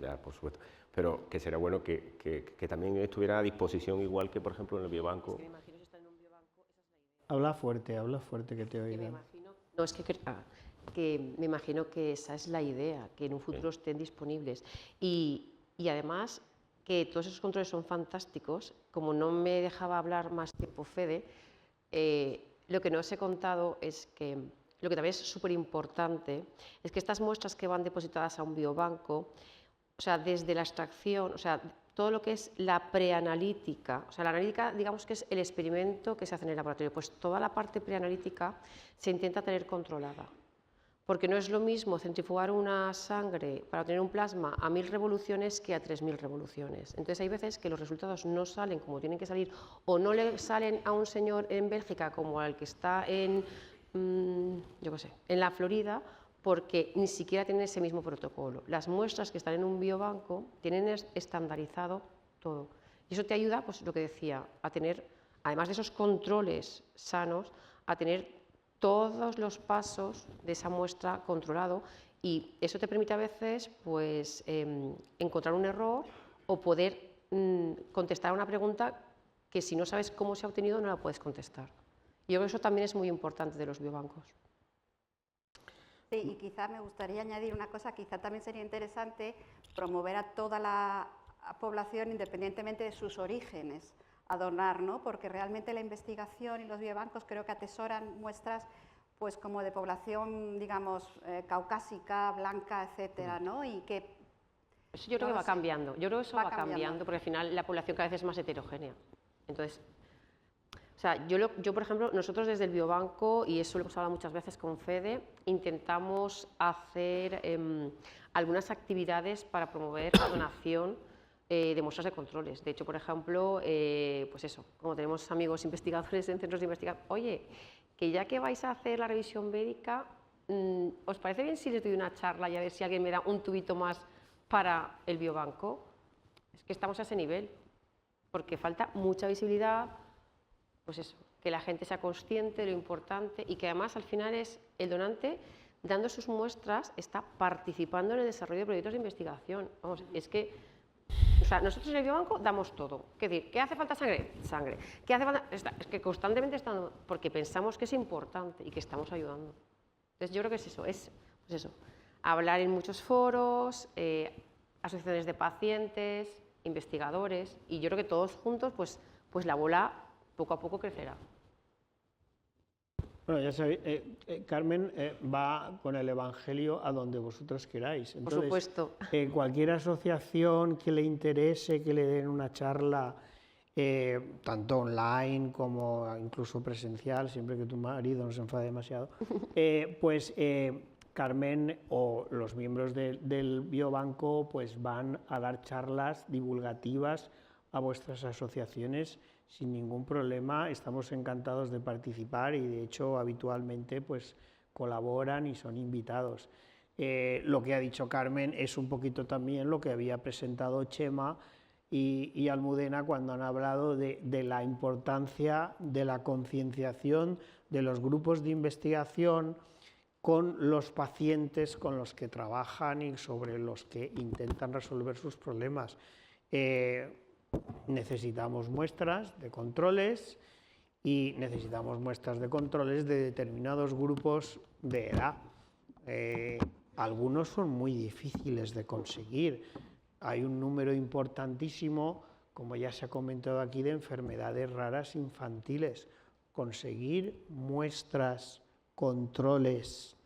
ya, por supuesto, pero que sería bueno que también estuviera a disposición igual que, por ejemplo, en el biobanco. Habla fuerte, que te oigan. No, es que me imagino que esa es la idea, que en un futuro estén disponibles. Y además que todos esos controles son fantásticos. Como no me dejaba hablar más tiempo Fede, lo que no os he contado es que lo que también es súper importante es que estas muestras que van depositadas a un biobanco, o sea, desde la extracción, o sea, todo lo que es la preanalítica, o sea, la analítica, digamos que es el experimento que se hace en el laboratorio, pues toda la parte preanalítica se intenta tener controlada. Porque no es lo mismo centrifugar una sangre para obtener un plasma a 1000 revoluciones que a 3000 revoluciones. Entonces hay veces que los resultados no salen como tienen que salir, o no le salen a un señor en Bélgica como al que está en, yo qué sé, en la Florida, porque ni siquiera tienen ese mismo protocolo. Las muestras que están en un biobanco tienen estandarizado todo. Y eso te ayuda, pues lo que decía, a tener, además de esos controles sanos, a tener todos los pasos de esa muestra controlado, y eso te permite a veces pues, encontrar un error o poder contestar a una pregunta que si no sabes cómo se ha obtenido no la puedes contestar. Y yo creo que eso también es muy importante de los biobancos. Sí, y quizá me gustaría añadir una cosa, quizá también sería interesante promover a toda la población independientemente de sus orígenes a donar, ¿no? Porque realmente la investigación y los biobancos creo que atesoran muestras pues como de población, digamos, caucásica, blanca, etcétera, ¿no? Y que eso yo creo que va cambiando. Yo creo que eso va cambiando porque al final la población cada vez es más heterogénea. Entonces, o sea, yo, por ejemplo, nosotros desde el biobanco, y eso lo hemos hablado muchas veces con Fede, intentamos hacer algunas actividades para promover la donación de muestras de controles. De hecho, por ejemplo, pues eso, como tenemos amigos investigadores en centros de investigación, oye, que ya que vais a hacer la revisión médica, ¿os parece bien si les doy una charla y a ver si alguien me da un tubito más para el biobanco? Es que estamos a ese nivel, porque falta mucha visibilidad, pues eso, que la gente sea consciente de lo importante y que además al final es el donante dando sus muestras, está participando en el desarrollo de proyectos de investigación. Vamos, es que o sea, nosotros en el biobanco damos todo. Es decir, ¿qué hace falta? Sangre. Sangre. ¿Qué hace falta? Es que constantemente estamos, porque pensamos que es importante y que estamos ayudando. Entonces yo creo que es eso, pues eso, hablar en muchos foros, asociaciones de pacientes, investigadores, y yo creo que todos juntos, pues la bola poco a poco crecerá. Bueno, ya sabéis, Carmen va con el Evangelio a donde vosotros queráis. Entonces, por supuesto. Cualquier asociación que le interese, que le den una charla, tanto online como incluso presencial, siempre que tu marido no se enfade demasiado, pues Carmen o los miembros del biobanco pues van a dar charlas divulgativas a vuestras asociaciones sin ningún problema. Estamos encantados de participar y de hecho habitualmente pues colaboran y son invitados. Lo que ha dicho Carmen es un poquito también lo que había presentado Chema y Almudena cuando han hablado de la importancia de la concienciación de los grupos de investigación con los pacientes con los que trabajan y sobre los que intentan resolver sus problemas. Necesitamos muestras de controles y necesitamos muestras de controles de determinados grupos de edad. Algunos son muy difíciles de conseguir. Hay un número importantísimo, como ya se ha comentado aquí, de enfermedades raras infantiles. Conseguir muestras, controles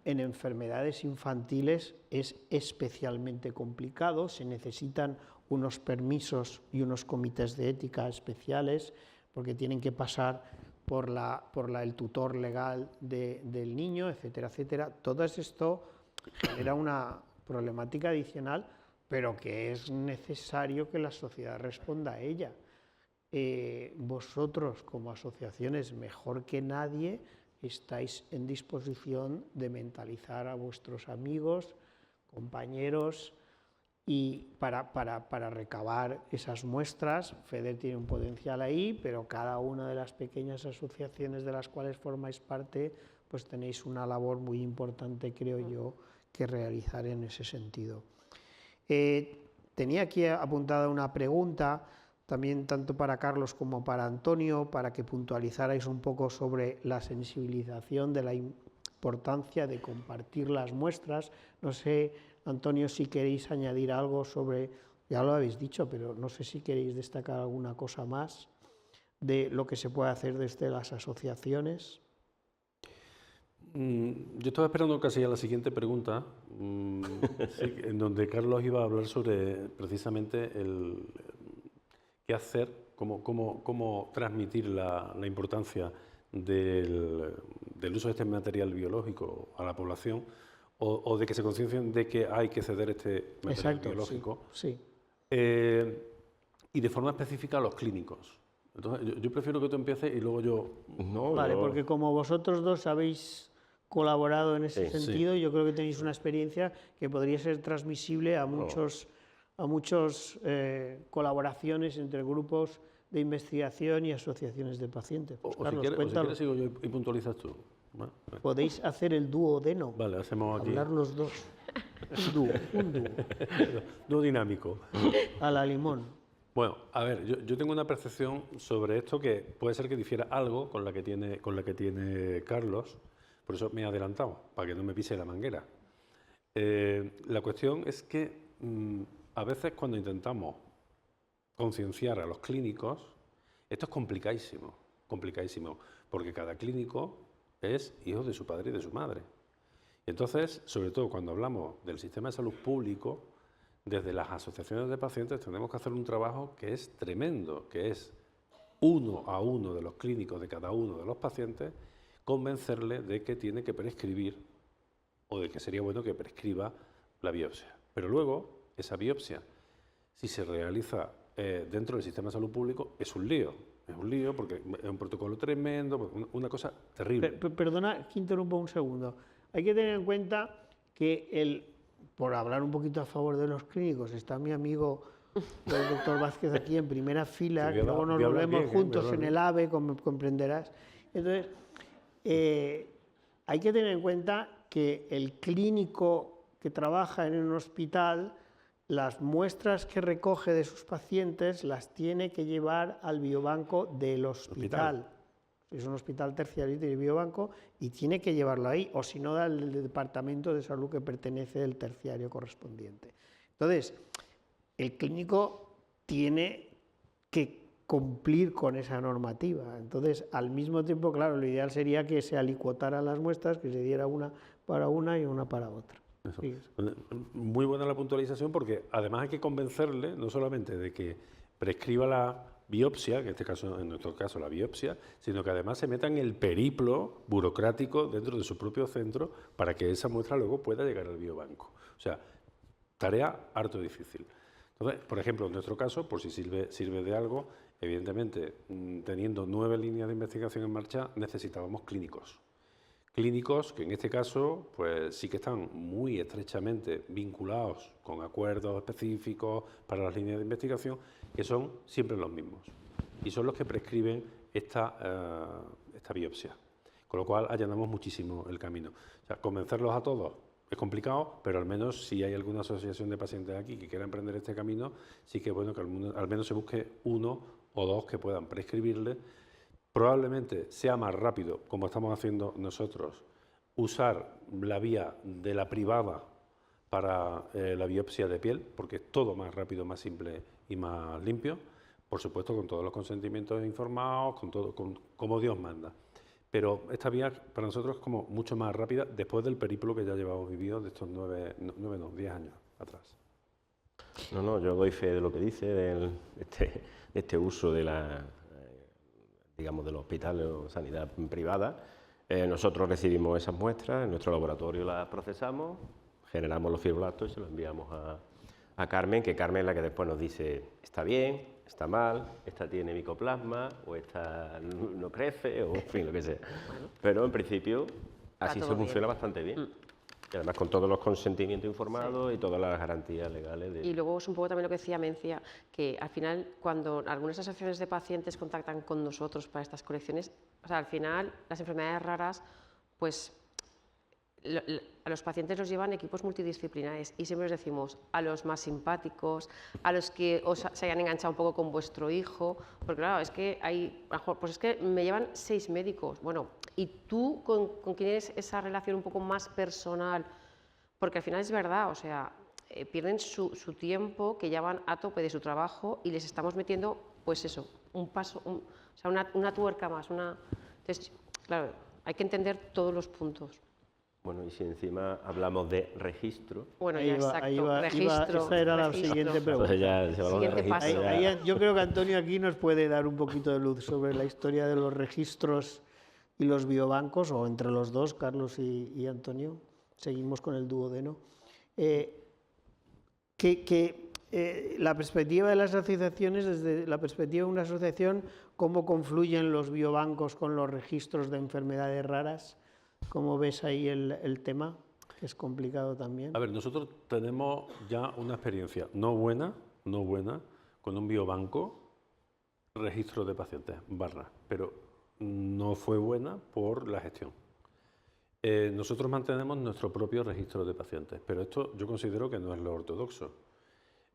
en enfermedades infantiles es especialmente complicado. Se necesitan unos permisos y unos comités de ética especiales porque tienen que pasar por el tutor legal del niño, etcétera, etcétera. Todo esto genera una problemática adicional, pero que es necesario que la sociedad responda a ella. Vosotros, como asociaciones, mejor que nadie, estáis en disposición de mentalizar a vuestros amigos, compañeros, y para recabar esas muestras. FEDER tiene un potencial ahí, pero cada una de las pequeñas asociaciones de las cuales formáis parte, pues tenéis una labor muy importante, creo yo, que realizar en ese sentido. tenía aquí apuntada una pregunta, también tanto para Carlos como para Antonio, para que puntualizarais un poco sobre la sensibilización de la importancia de compartir las muestras. No sé, Antonio, si queréis añadir algo sobre, ya lo habéis dicho, pero no sé si queréis destacar alguna cosa más de lo que se puede hacer desde las asociaciones. Yo estaba esperando casi a la siguiente pregunta, sí, en donde Carlos iba a hablar sobre precisamente el qué hacer, cómo transmitir la importancia del uso de este material biológico a la población, o de que se conciencien de que hay que ceder este material biológico. Sí. Y de forma específica a los clínicos. Entonces, yo prefiero que tú empieces y luego yo... Vale, porque como vosotros dos habéis colaborado en ese sentido, yo creo que tenéis una experiencia que podría ser transmisible a muchos colaboraciones entre grupos de investigación y asociaciones de pacientes. Pues, Carlos, si quieres sigo yo y puntualizas tú. Bueno, podéis hacer el duodeno. Vale, hacemos aquí. Hablar los dos. Un dúo. Dúo dinámico. A la limón. Bueno, a ver, yo tengo una percepción sobre esto que puede ser que difiera algo con la que tiene Carlos, por eso me he adelantado, para que no me pise la manguera. La cuestión es que a veces cuando intentamos concienciar a los clínicos, esto es complicadísimo, porque cada clínico es hijo de su padre y de su madre. Entonces, sobre todo cuando hablamos del sistema de salud público, desde las asociaciones de pacientes tenemos que hacer un trabajo que es tremendo, que es uno a uno de los clínicos de cada uno de los pacientes, convencerle de que tiene que prescribir o de que sería bueno que prescriba la biopsia. Pero luego, esa biopsia, si se realiza dentro del sistema de salud público, es un lío porque es un protocolo tremendo, una cosa terrible. Perdona que interrumpa un segundo. Hay que tener en cuenta que por hablar un poquito a favor de los clínicos, está mi amigo el doctor Vázquez aquí en primera fila, que luego nos volvemos juntos en el AVE, comprenderás. Entonces, hay que tener en cuenta que el clínico que trabaja en un hospital, las muestras que recoge de sus pacientes las tiene que llevar al biobanco del hospital. Es un hospital terciario y tiene biobanco y tiene que llevarlo ahí, o si no, al departamento de salud que pertenece del terciario correspondiente. Entonces, el clínico tiene que cumplir con esa normativa. Entonces, al mismo tiempo, claro, lo ideal sería que se alicuotaran las muestras, que se diera una para una y una para otra. Sí. Muy buena la puntualización, porque además hay que convencerle no solamente de que prescriba la biopsia, que en nuestro caso la biopsia, sino que además se meta en el periplo burocrático dentro de su propio centro para que esa muestra luego pueda llegar al biobanco. O sea, tarea harto difícil. Entonces, por ejemplo, en nuestro caso, por si sirve de algo, evidentemente, teniendo 9 líneas de investigación en marcha, necesitábamos clínicos. Clínicos que en este caso pues sí que están muy estrechamente vinculados con acuerdos específicos para las líneas de investigación, que son siempre los mismos y son los que prescriben esta biopsia, con lo cual allanamos muchísimo el camino. O sea, convencerlos a todos es complicado, pero al menos si hay alguna asociación de pacientes aquí que quiera emprender este camino, sí que es bueno que al menos se busque uno o dos que puedan prescribirle. Probablemente sea más rápido, como estamos haciendo nosotros, usar la vía de la privada para la biopsia de piel, porque es todo más rápido, más simple y más limpio, por supuesto con todos los consentimientos informados, con todo, como Dios manda. Pero esta vía para nosotros es como mucho más rápida después del periplo que ya llevamos vivido de estos 10 años atrás. No, yo doy fe de lo que dice, de este uso de digamos, del hospital o sanidad privada. Nosotros recibimos esas muestras, en nuestro laboratorio las procesamos, generamos los fibroblastos y se los enviamos a Carmen, que Carmen es la que después nos dice, está bien, está mal, esta tiene micoplasma, o esta no crece, o en fin, lo que sea. Pero en principio así se funciona bastante bien. Y además con todos los consentimientos informados y todas las garantías legales. Y luego es un poco también lo que decía Mencia, que al final cuando algunas asociaciones de pacientes contactan con nosotros para estas colecciones, o sea, al final las enfermedades raras, pues a los pacientes los llevan equipos multidisciplinares y siempre les decimos a los más simpáticos, a los que se hayan enganchado un poco con vuestro hijo, porque claro, es que pues es que me llevan 6 médicos, bueno, y tú con quién es esa relación un poco más personal, porque al final es verdad, o sea, pierden su tiempo, que ya van a tope de su trabajo y les estamos metiendo, pues eso, un paso, o sea, una tuerca más, Entonces, claro, hay que entender todos los puntos. Bueno, y si encima hablamos de registro... Bueno, ya exacto, registro. Esa era la siguiente pregunta. Siguiente paso. Yo creo que Antonio aquí nos puede dar un poquito de luz sobre la historia de los registros y los biobancos, o entre los dos, Carlos y Antonio. Seguimos con el duodeno. La perspectiva de las asociaciones, desde la perspectiva de una asociación, ¿cómo confluyen los biobancos con los registros de enfermedades raras? ¿Cómo ves ahí el tema? Que es complicado también. A ver, nosotros tenemos ya una experiencia no buena, con un biobanco, registro de pacientes, pero no fue buena por la gestión. Nosotros mantenemos nuestro propio registro de pacientes, pero esto yo considero que no es lo ortodoxo.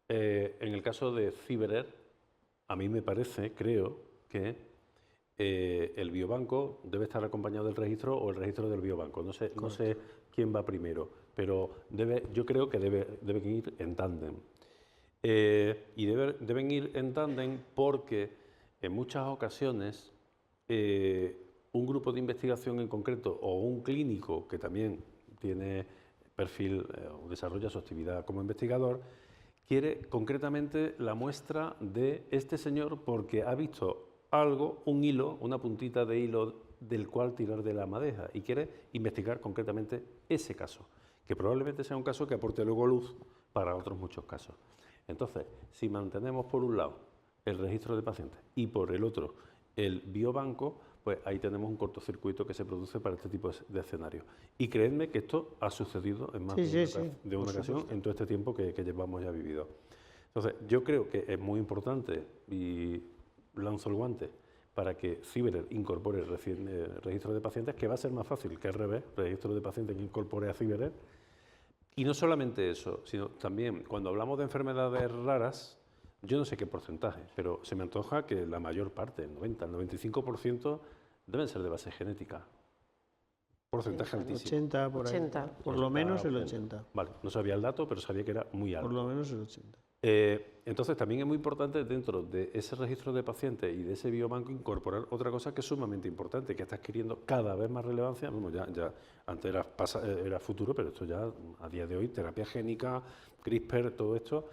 En el caso de CiberAir, a mí me parece, creo, que el biobanco debe estar acompañado del registro o el registro del biobanco. No sé quién va primero, pero yo creo que deben ir en tándem. Y deben ir en tándem porque en muchas ocasiones un grupo de investigación en concreto o un clínico que también tiene perfil o desarrolla su actividad como investigador quiere concretamente la muestra de este señor porque ha visto algo, un hilo, una puntita de hilo del cual tirar de la madeja y quiere investigar concretamente ese caso, que probablemente sea un caso que aporte luego luz para otros muchos casos. Entonces, si mantenemos por un lado el registro de pacientes y por el otro el biobanco, pues ahí tenemos un cortocircuito que se produce para este tipo de escenarios. Y creedme que esto ha sucedido en más de una ocasión en todo este tiempo que llevamos ya vivido. Entonces, yo creo que es muy importante y lanzo el guante para que CiberAir incorpore el registro de pacientes, que va a ser más fácil que al revés, el registro de pacientes que incorpore a CiberAir. Y no solamente eso, sino también cuando hablamos de enfermedades raras, yo no sé qué porcentaje, pero se me antoja que la mayor parte, el 90, el 95%, deben ser de base genética. Porcentaje altísimo. 80, por ahí. 80. Por lo menos el 80. Vale, no sabía el dato, pero sabía que era muy alto. Por lo menos el 80. Entonces, también es muy importante dentro de ese registro de pacientes y de ese biobanco incorporar otra cosa que es sumamente importante, que está adquiriendo cada vez más relevancia. Bueno, ya antes era futuro, pero esto ya a día de hoy, terapia génica, CRISPR, todo esto,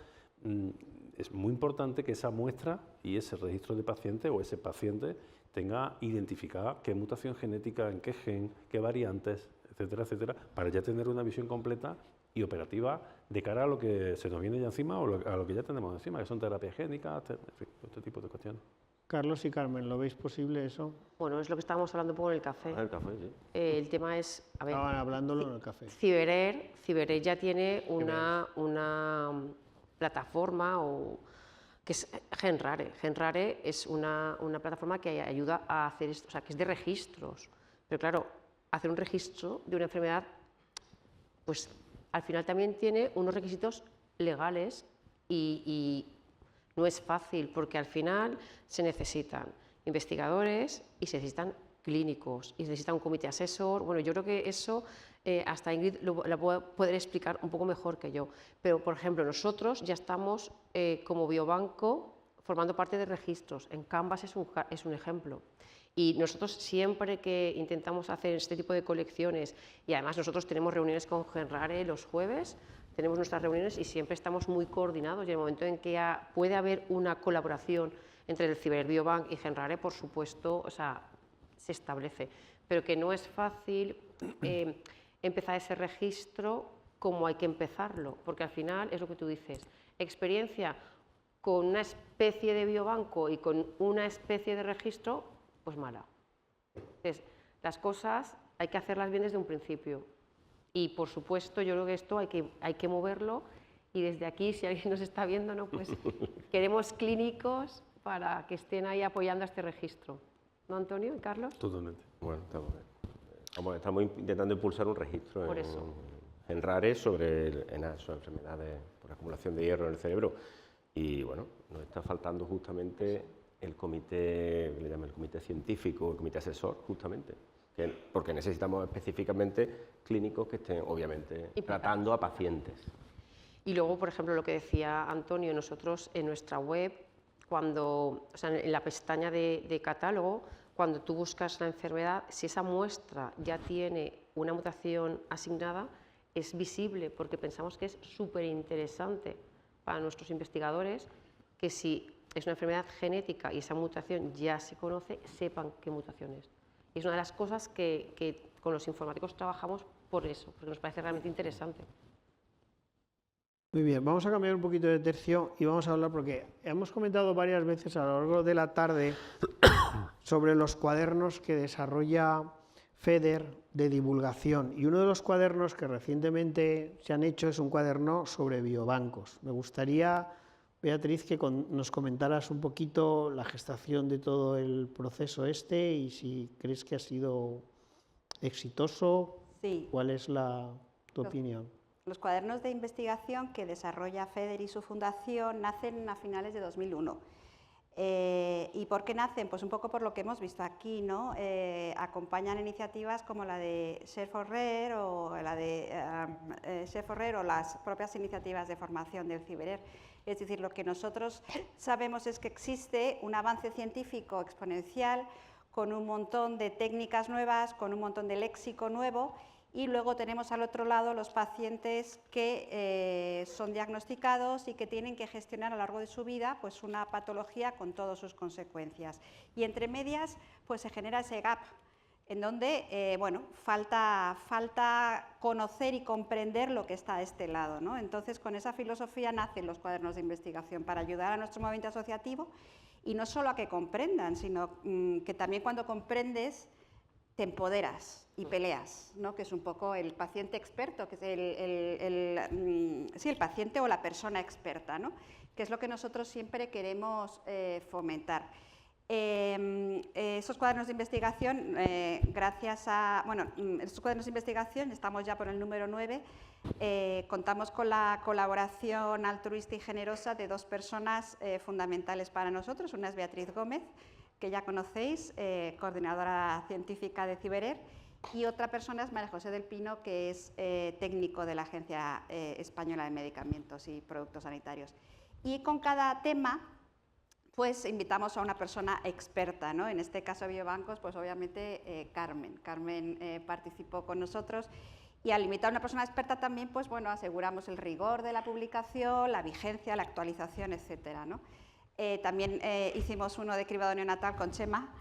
es muy importante que esa muestra y ese registro de pacientes o ese paciente tenga identificada qué mutación genética, en qué gen, qué variantes, etcétera, etcétera, para ya tener una visión completa y operativa de cara a lo que se nos viene ya encima o a lo que ya tenemos encima, que son terapias génicas, este tipo de cuestiones. Carlos y Carmen, ¿lo veis posible eso? Bueno, es lo que estábamos hablando un poco en el café. El café, sí. El tema es, a ver, Estaban hablándolo en el café. CiberAir ya tiene una plataforma que es GenRare. GenRare es una plataforma que ayuda a hacer esto, o sea, que es de registros. Pero claro, hacer un registro de una enfermedad, pues al final también tiene unos requisitos legales y no es fácil porque al final se necesitan investigadores y se necesitan clínicos y se necesita un comité asesor. Bueno, yo creo que eso hasta Ingrid la puede poder explicar un poco mejor que yo. Pero, por ejemplo, nosotros ya estamos como biobanco formando parte de registros. En Canvas es un ejemplo. Y nosotros siempre que intentamos hacer este tipo de colecciones, y además nosotros tenemos reuniones con GenRare los jueves, tenemos nuestras reuniones y siempre estamos muy coordinados, y en el momento en que puede haber una colaboración entre el CiberAir Biobank y GenRare, por supuesto, o sea, se establece. Pero que no es fácil empezar ese registro como hay que empezarlo, porque al final es lo que tú dices, experiencia con una especie de biobanco y con una especie de registro, pues mala. Entonces, las cosas hay que hacerlas bien desde un principio. Y, por supuesto, yo creo que esto hay que moverlo. Y desde aquí, si alguien nos está viendo, ¿no? Pues queremos clínicos para que estén ahí apoyando a este registro. ¿No, Antonio y Carlos? Totalmente. Bueno, estamos bien. Estamos intentando impulsar un registro en RARES sobre enfermedades por acumulación de hierro en el cerebro. Y bueno, nos está faltando justamente el comité, le llaman el comité científico, el comité asesor, justamente, porque necesitamos específicamente clínicos que estén, obviamente, tratando a pacientes. Y luego, por ejemplo, lo que decía Antonio, nosotros en nuestra web, en la pestaña de catálogo, cuando tú buscas la enfermedad, si esa muestra ya tiene una mutación asignada, es visible, porque pensamos que es súper interesante para nuestros investigadores que si es una enfermedad genética y esa mutación ya se conoce, sepan qué mutación es. Y es una de las cosas que con los informáticos trabajamos por eso, porque nos parece realmente interesante. Muy bien, vamos a cambiar un poquito de tercio y vamos a hablar, porque hemos comentado varias veces a lo largo de la tarde sobre los cuadernos que desarrolla FEDER de divulgación, y uno de los cuadernos que recientemente se han hecho es un cuaderno sobre biobancos. Me gustaría, Beatriz, que nos comentaras un poquito la gestación de todo el proceso y si crees que ha sido exitoso. Sí. ¿Cuál es tu opinión? Los cuadernos de investigación que desarrolla FEDER y su fundación nacen a finales de 2001. ¿Y por qué nacen? Pues un poco por lo que hemos visto aquí, ¿no? Acompañan iniciativas como la de Share4Rare o las propias iniciativas de formación del CIBERER. Es decir, lo que nosotros sabemos es que existe un avance científico exponencial con un montón de técnicas nuevas, con un montón de léxico nuevo. Y luego tenemos al otro lado los pacientes que son diagnosticados y que tienen que gestionar a lo largo de su vida pues, una patología con todas sus consecuencias. Y entre medias pues, se genera ese gap en donde falta conocer y comprender lo que está a este lado, ¿no? Entonces, con esa filosofía nacen los cuadernos de investigación para ayudar a nuestro movimiento asociativo y no solo a que comprendan, sino que también cuando comprendes te empoderas y peleas, ¿no? Que es un poco el paciente experto, que es el paciente o la persona experta, ¿no? Que es lo que nosotros siempre queremos fomentar. Esos cuadernos de investigación, estos cuadernos de investigación, estamos ya por el número 9, contamos con la colaboración altruista y generosa de dos personas fundamentales para nosotros. Una es Beatriz Gómez, que ya conocéis, coordinadora científica de CIBERER, y otra persona es María José del Pino, que es técnico de la Agencia Española de Medicamentos y Productos Sanitarios. Y con cada tema, pues invitamos a una persona experta, ¿no? En este caso biobancos, pues obviamente Carmen. Carmen participó con nosotros y al invitar a una persona experta también, pues bueno, aseguramos el rigor de la publicación, la vigencia, la actualización, etcétera, ¿no? También hicimos uno de cribado neonatal con Chema,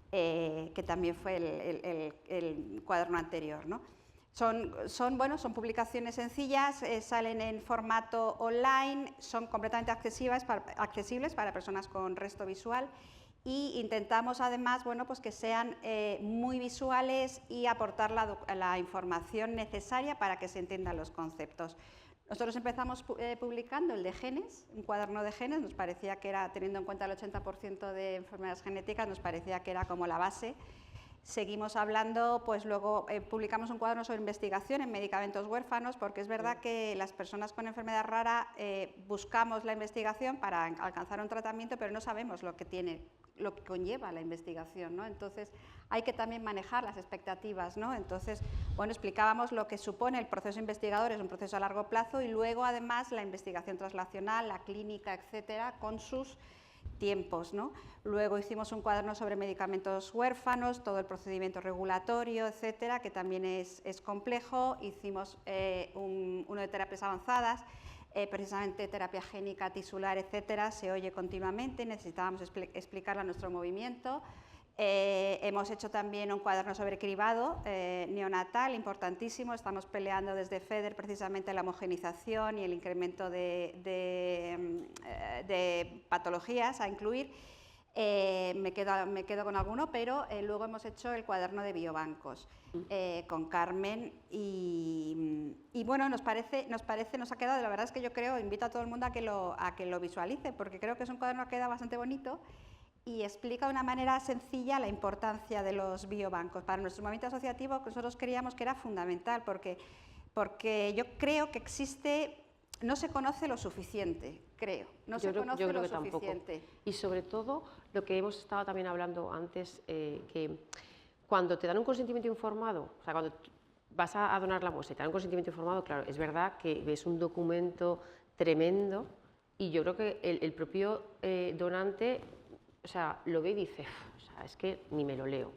que también fue el cuaderno anterior, ¿no? Son publicaciones sencillas, salen en formato online, son completamente accesibles para personas con resto visual y intentamos además pues que sean muy visuales y aportar la información necesaria para que se entiendan los conceptos. Nosotros empezamos publicando el de genes, un cuaderno de genes, nos parecía que era, teniendo en cuenta el 80% de enfermedades genéticas, nos parecía que era como la base. Seguimos hablando, pues luego publicamos un cuaderno sobre investigación en medicamentos huérfanos, porque es verdad que las personas con enfermedad rara buscamos la investigación para alcanzar un tratamiento, pero no sabemos lo que conlleva la investigación, ¿no? Entonces hay que también manejar las expectativas, ¿no? Entonces, explicábamos lo que supone el proceso investigador, es un proceso a largo plazo, y luego además la investigación translacional, la clínica, etcétera, con sus tiempos, ¿no? Luego hicimos un cuaderno sobre medicamentos huérfanos, todo el procedimiento regulatorio, etcétera, que también es complejo. Hicimos uno de terapias avanzadas, precisamente terapia génica, tisular, etcétera, se oye continuamente, necesitábamos explicarla a nuestro movimiento. Hemos hecho también un cuaderno sobre cribado neonatal, importantísimo. Estamos peleando desde FEDER precisamente la homogenización y el incremento de patologías a incluir. Me quedo con alguno, pero luego hemos hecho el cuaderno de biobancos con Carmen y bueno, nos ha quedado, la verdad es que yo creo, invito a todo el mundo a que lo visualice, porque creo que es un cuaderno que queda bastante bonito y explica de una manera sencilla la importancia de los biobancos. Para nuestro movimiento asociativo nosotros creíamos que era fundamental porque yo creo que existe, no se conoce lo suficiente, creo, no se conoce lo suficiente. Tampoco. Y sobre todo lo que hemos estado también hablando antes, que cuando te dan un consentimiento informado, o sea, cuando vas a donar la muestra y te dan un consentimiento informado, claro, es verdad que ves un documento tremendo y yo creo que el propio donante, o sea, lo ve y dice, o sea, es que ni me lo leo.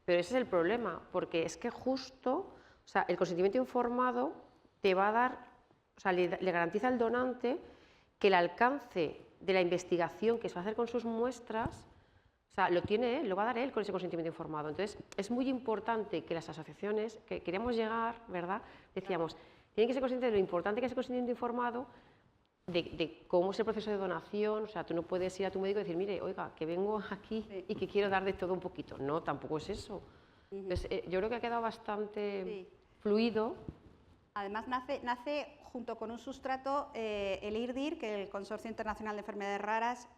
Pero ese es el problema, porque es que justo, o sea, el consentimiento informado te va a dar, o sea, le garantiza al donante que el alcance de la investigación que se va a hacer con sus muestras, o sea, lo tiene él, lo va a dar él con ese consentimiento informado. Entonces, es muy importante que las asociaciones, que queríamos llegar, ¿verdad? Decíamos, tienen que ser conscientes de lo importante que es el consentimiento informado, de cómo es el proceso de donación. O sea, tú no puedes ir a tu médico y decir, mire, oiga, que vengo aquí y que quiero dar de todo un poquito. No, tampoco es eso. Entonces, yo creo que ha quedado bastante fluido. Además, nace junto con un sustrato el IRDIR, que es el Consorcio Internacional de Enfermedades Raras,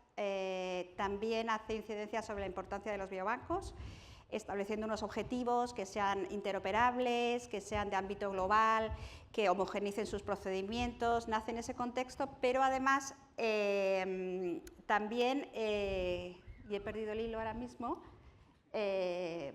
también hace incidencia sobre la importancia de los biobancos, estableciendo unos objetivos que sean interoperables, que sean de ámbito global, que homogeneicen sus procedimientos. Nace en ese contexto, pero además también, y he perdido el hilo ahora mismo,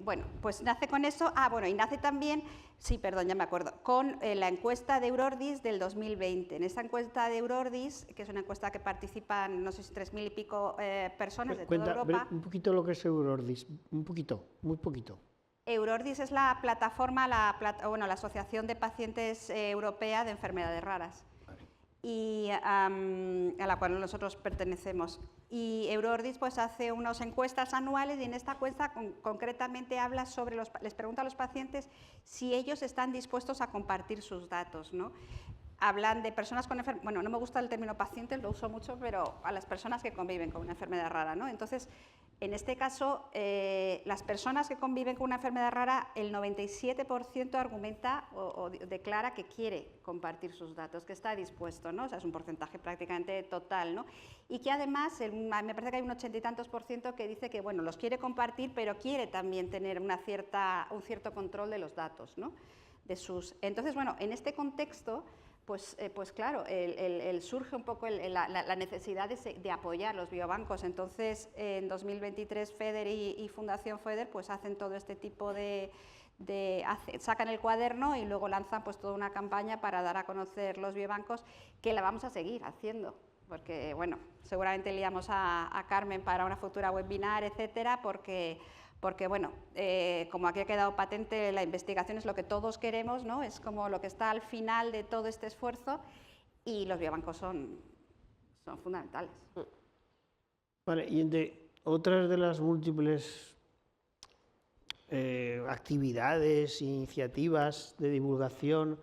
bueno, pues nace con eso, y nace también, sí, perdón, ya me acuerdo, con la encuesta de Eurordis del 2020. En esta encuesta de Eurordis, que es una encuesta que participan, no sé si 3.000 y pico personas de toda Europa. Un poquito lo que es Eurordis, un poquito, muy poquito. Eurordis es la plataforma, la Asociación de Pacientes Europea de Enfermedades Raras, y a la cual nosotros pertenecemos. Y Eurordis pues hace unas encuestas anuales, y en esta encuesta concretamente habla sobre les pregunta a los pacientes si ellos están dispuestos a compartir sus datos, ¿no? Hablan de personas con enfermedad, bueno, no me gusta el término pacientes, lo uso mucho, pero a las personas que conviven con una enfermedad rara, ¿no? Entonces, en este caso, las personas que conviven con una enfermedad rara, el 97% argumenta o declara que quiere compartir sus datos, que está dispuesto, ¿no? O sea, es un porcentaje prácticamente total, ¿no? Y que además, me parece que hay un 80 y tantos % que dice que, bueno, los quiere compartir, pero quiere también tener un cierto control de los datos, ¿no? Entonces, bueno, en este contexto, pues claro, surge un poco la necesidad de apoyar los biobancos. Entonces, en 2023 FEDER y Fundación FEDER pues hacen todo este tipo sacan el cuaderno y luego lanzan pues toda una campaña para dar a conocer los biobancos, que la vamos a seguir haciendo, porque bueno, seguramente liamos a Carmen para una futura webinar, etcétera, porque bueno, como aquí ha quedado patente, la investigación es lo que todos queremos, ¿no? Es como lo que está al final de todo este esfuerzo, y los biobancos son fundamentales. Vale, y entre otras de las múltiples actividades, iniciativas de divulgación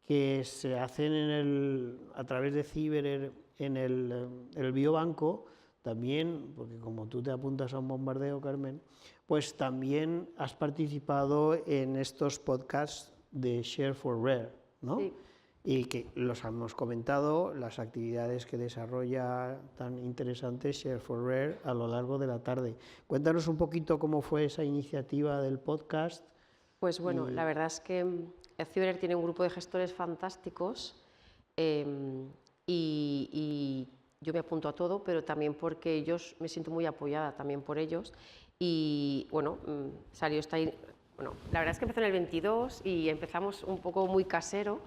que se hacen a través de Ciber en el biobanco, también, porque como tú te apuntas a un bombardeo, Carmen, pues también has participado en estos podcasts de Share for Rare, ¿no? Sí. Y que los hemos comentado, las actividades que desarrolla tan interesantes Share for Rare a lo largo de la tarde. Cuéntanos un poquito cómo fue esa iniciativa del podcast. Pues bueno, la verdad es que Ciber tiene un grupo de gestores fantásticos, y yo me apunto a todo, pero también porque me siento muy apoyada también por ellos. Y bueno, salió bueno, la verdad es que empezó en el 22 y empezamos un poco muy casero.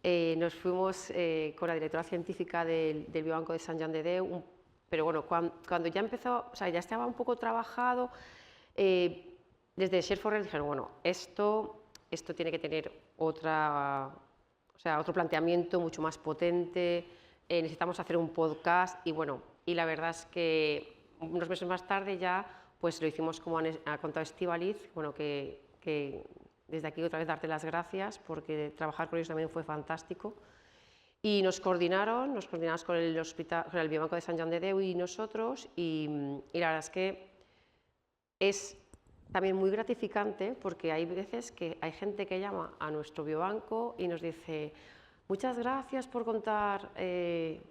Nos fuimos con la directora científica del Biobanco de Sant Joan de Déu, pero bueno, cuando ya empezó, o sea, ya estaba un poco trabajado, desde Share for Rare dijeron, bueno, esto tiene que tener otro planteamiento mucho más potente, necesitamos hacer un podcast, y bueno, y la verdad es que unos meses más tarde ya pues lo hicimos, como ha contado Estíbaliz, bueno, que desde aquí otra vez darte las gracias, porque trabajar con ellos también fue fantástico. Y nos coordinamos con el Biobanco de Sant Joan de Déu y nosotros, y la verdad es que es también muy gratificante, porque hay veces que hay gente que llama a nuestro biobanco y nos dice: muchas gracias por contar,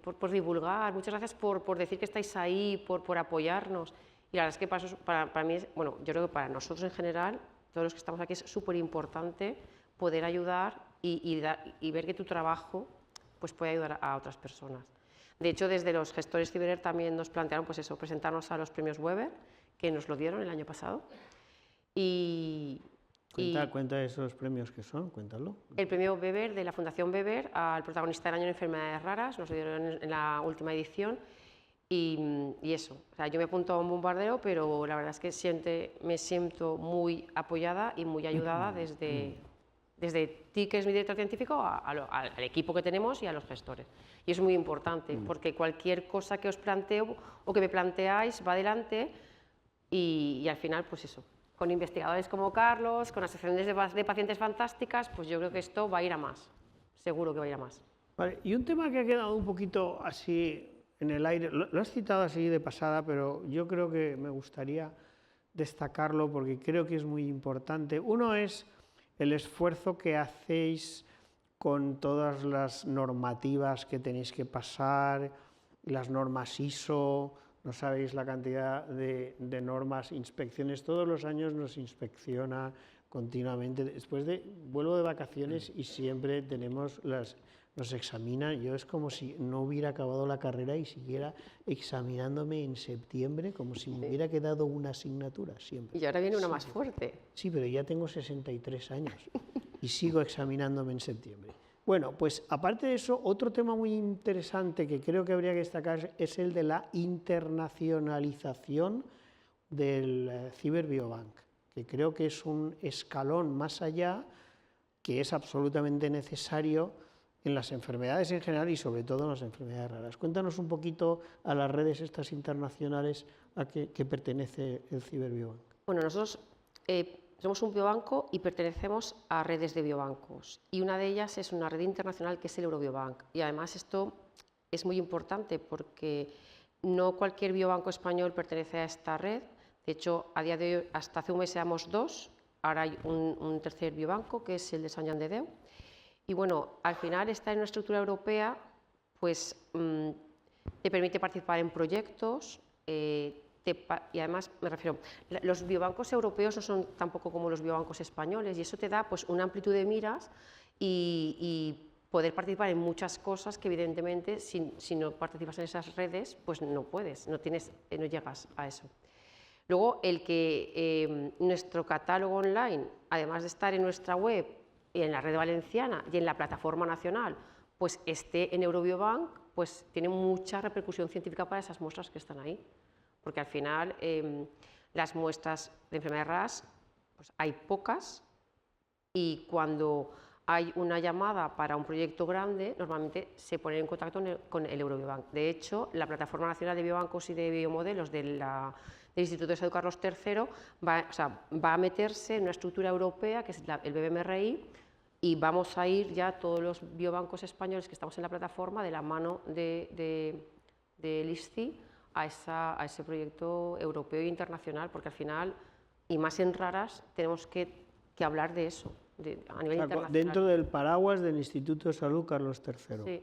por divulgar, muchas gracias por decir que estáis ahí, por apoyarnos. Y la verdad es que para mí, bueno, yo creo que para nosotros en general, todos los que estamos aquí, es súper importante poder ayudar y ver que tu trabajo pues, puede ayudar a otras personas. De hecho, desde los gestores Ciberer también nos plantearon pues eso, presentarnos a los premios Weber, que nos lo dieron el año pasado. Cuenta esos premios que son, cuéntalo. El premio Weber de la Fundación Weber al protagonista del año en enfermedades raras, nos lo dieron en la última edición. Y eso, o sea, yo me apunto a un bombardeo, pero la verdad es que me siento muy apoyada y muy ayudada desde ti, que es mi director científico, al equipo que tenemos y a los gestores. Y es muy importante, porque cualquier cosa que os planteo o que me planteáis va adelante y al final, pues eso, con investigadores como Carlos, con asociaciones de pacientes fantásticas, pues yo creo que esto va a ir a más, seguro que va a ir a más. Vale, y un tema que ha quedado un poquito así en el aire, lo has citado así de pasada, pero yo creo que me gustaría destacarlo porque creo que es muy importante. Uno es el esfuerzo que hacéis con todas las normativas que tenéis que pasar, las normas ISO, no sabéis la cantidad de normas, inspecciones, todos los años nos inspecciona continuamente. Después vuelvo de vacaciones y siempre tenemos nos examinan. Yo es como si no hubiera acabado la carrera y siguiera examinándome en septiembre, como si me hubiera quedado una asignatura siempre. Y ahora viene una más fuerte. Sí, pero ya tengo 63 años y sigo examinándome en septiembre. Bueno, pues aparte de eso, otro tema muy interesante que creo que habría que destacar es el de la internacionalización del Ciberbiobank, que creo que es un escalón más allá que es absolutamente necesario en las enfermedades en general y sobre todo en las enfermedades raras. Cuéntanos un poquito a las redes estas internacionales a que pertenece el Ciberbiobank. Bueno, nosotros somos un biobanco y pertenecemos a redes de biobancos y una de ellas es una red internacional que es el Eurobiobank y además esto es muy importante porque no cualquier biobanco español pertenece a esta red. De hecho, a día de hoy, hasta hace un mes éramos 2, ahora hay un tercer biobanco que es el de Sant Joan de Déu. Y bueno, al final estar en una estructura europea pues, te permite participar en proyectos y además, me refiero, los biobancos europeos no son tampoco como los biobancos españoles y eso te da pues, una amplitud de miras y poder participar en muchas cosas que evidentemente si no participas en esas redes pues no puedes, no llegas a eso. Luego, el que nuestro catálogo online, además de estar en nuestra web, y en la red valenciana y en la plataforma nacional, pues esté en Eurobiobank, pues tiene mucha repercusión científica para esas muestras que están ahí. Porque al final las muestras de enfermedades raras pues hay pocas y cuando hay una llamada para un proyecto grande, normalmente se ponen en contacto con el Eurobiobank. De hecho, la Plataforma Nacional de Biobancos y de Biomodelos del Instituto de Salud Carlos III va a meterse en una estructura europea que es el BBMRI y vamos a ir ya todos los biobancos españoles que estamos en la plataforma de la mano del ISCI a ese proyecto europeo e internacional, porque al final, y más en raras, tenemos que hablar de eso a nivel internacional. Dentro del paraguas del Instituto de Salud Carlos III. Sí.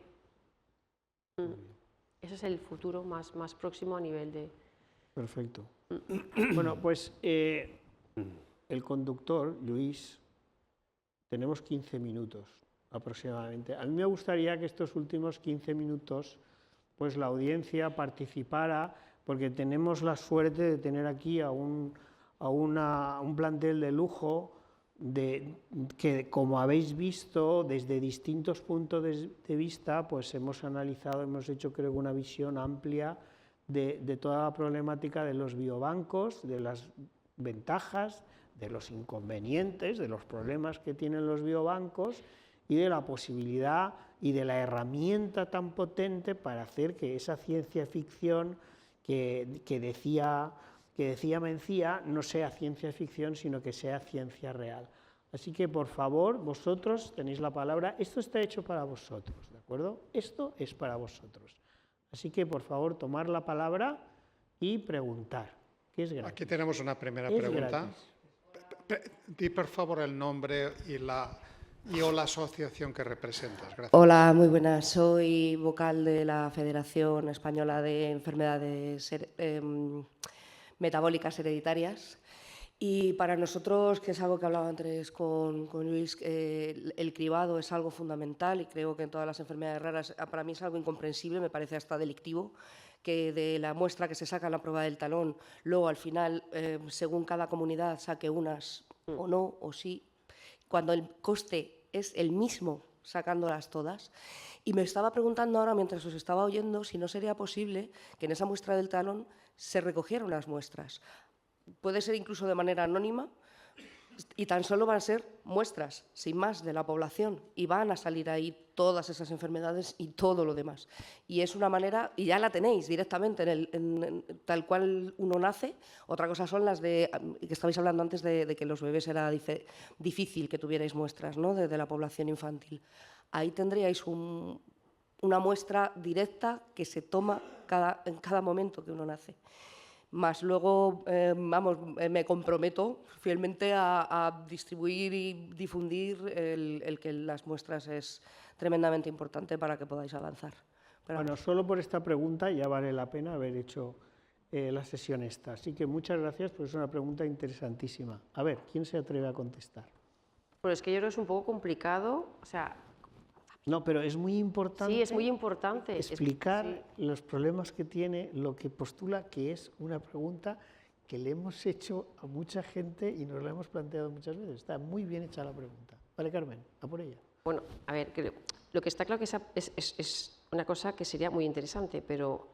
Ese es el futuro más próximo a nivel de... Perfecto. Bueno, pues el conductor, Luis, tenemos 15 minutos aproximadamente. A mí me gustaría que estos últimos 15 minutos pues la audiencia participara, porque tenemos la suerte de tener aquí a un plantel de lujo que, como habéis visto, desde distintos puntos de vista, pues hemos analizado, hemos hecho creo una visión amplia de toda la problemática de los biobancos, de las ventajas, de los inconvenientes, de los problemas que tienen los biobancos y de la posibilidad y de la herramienta tan potente para hacer que esa ciencia ficción que decía Mencía no sea ciencia ficción, sino que sea ciencia real. Así que, por favor, vosotros tenéis la palabra. Esto está hecho para vosotros, ¿de acuerdo? Esto es para vosotros. Así que, por favor, tomar la palabra y preguntar, que es gratis. Aquí tenemos una primera pregunta. Di, por favor, el nombre o la asociación que representas. Gracias. Hola, muy buenas. Soy vocal de la Federación Española de Enfermedades metabólicas hereditarias. Y para nosotros, que es algo que hablaba antes con Luis, el cribado es algo fundamental y creo que en todas las enfermedades raras para mí es algo incomprensible, me parece hasta delictivo, que de la muestra que se saca en la prueba del talón, luego al final, según cada comunidad, saque unas o no, o sí, cuando el coste es el mismo sacándolas todas. Y me estaba preguntando ahora, mientras os estaba oyendo, si no sería posible que en esa muestra del talón se recogieran unas muestras. Puede ser incluso de manera anónima y tan solo van a ser muestras, sin más, de la población y van a salir ahí todas esas enfermedades y todo lo demás. Y es una manera, y ya la tenéis directamente tal cual uno nace. Otra cosa son las de, que estabais hablando antes de que los bebés era difícil que tuvierais muestras, ¿no?, de la población infantil. Ahí tendríais una muestra directa que se toma en cada momento que uno nace. Más luego, me comprometo fielmente a distribuir y difundir el que las muestras es tremendamente importante para que podáis avanzar. Bueno, solo por esta pregunta ya vale la pena haber hecho la sesión esta. Así que muchas gracias, porque es una pregunta interesantísima. A ver, ¿quién se atreve a contestar? Pues es que yo creo que es un poco complicado, o sea... No, pero es muy importante, sí, es muy importante explicar los problemas que tiene, lo que postula, que es una pregunta que le hemos hecho a mucha gente y nos la hemos planteado muchas veces. Está muy bien hecha la pregunta. Vale, Carmen, a por ella. Bueno, a ver, lo que está claro que es una cosa que sería muy interesante, pero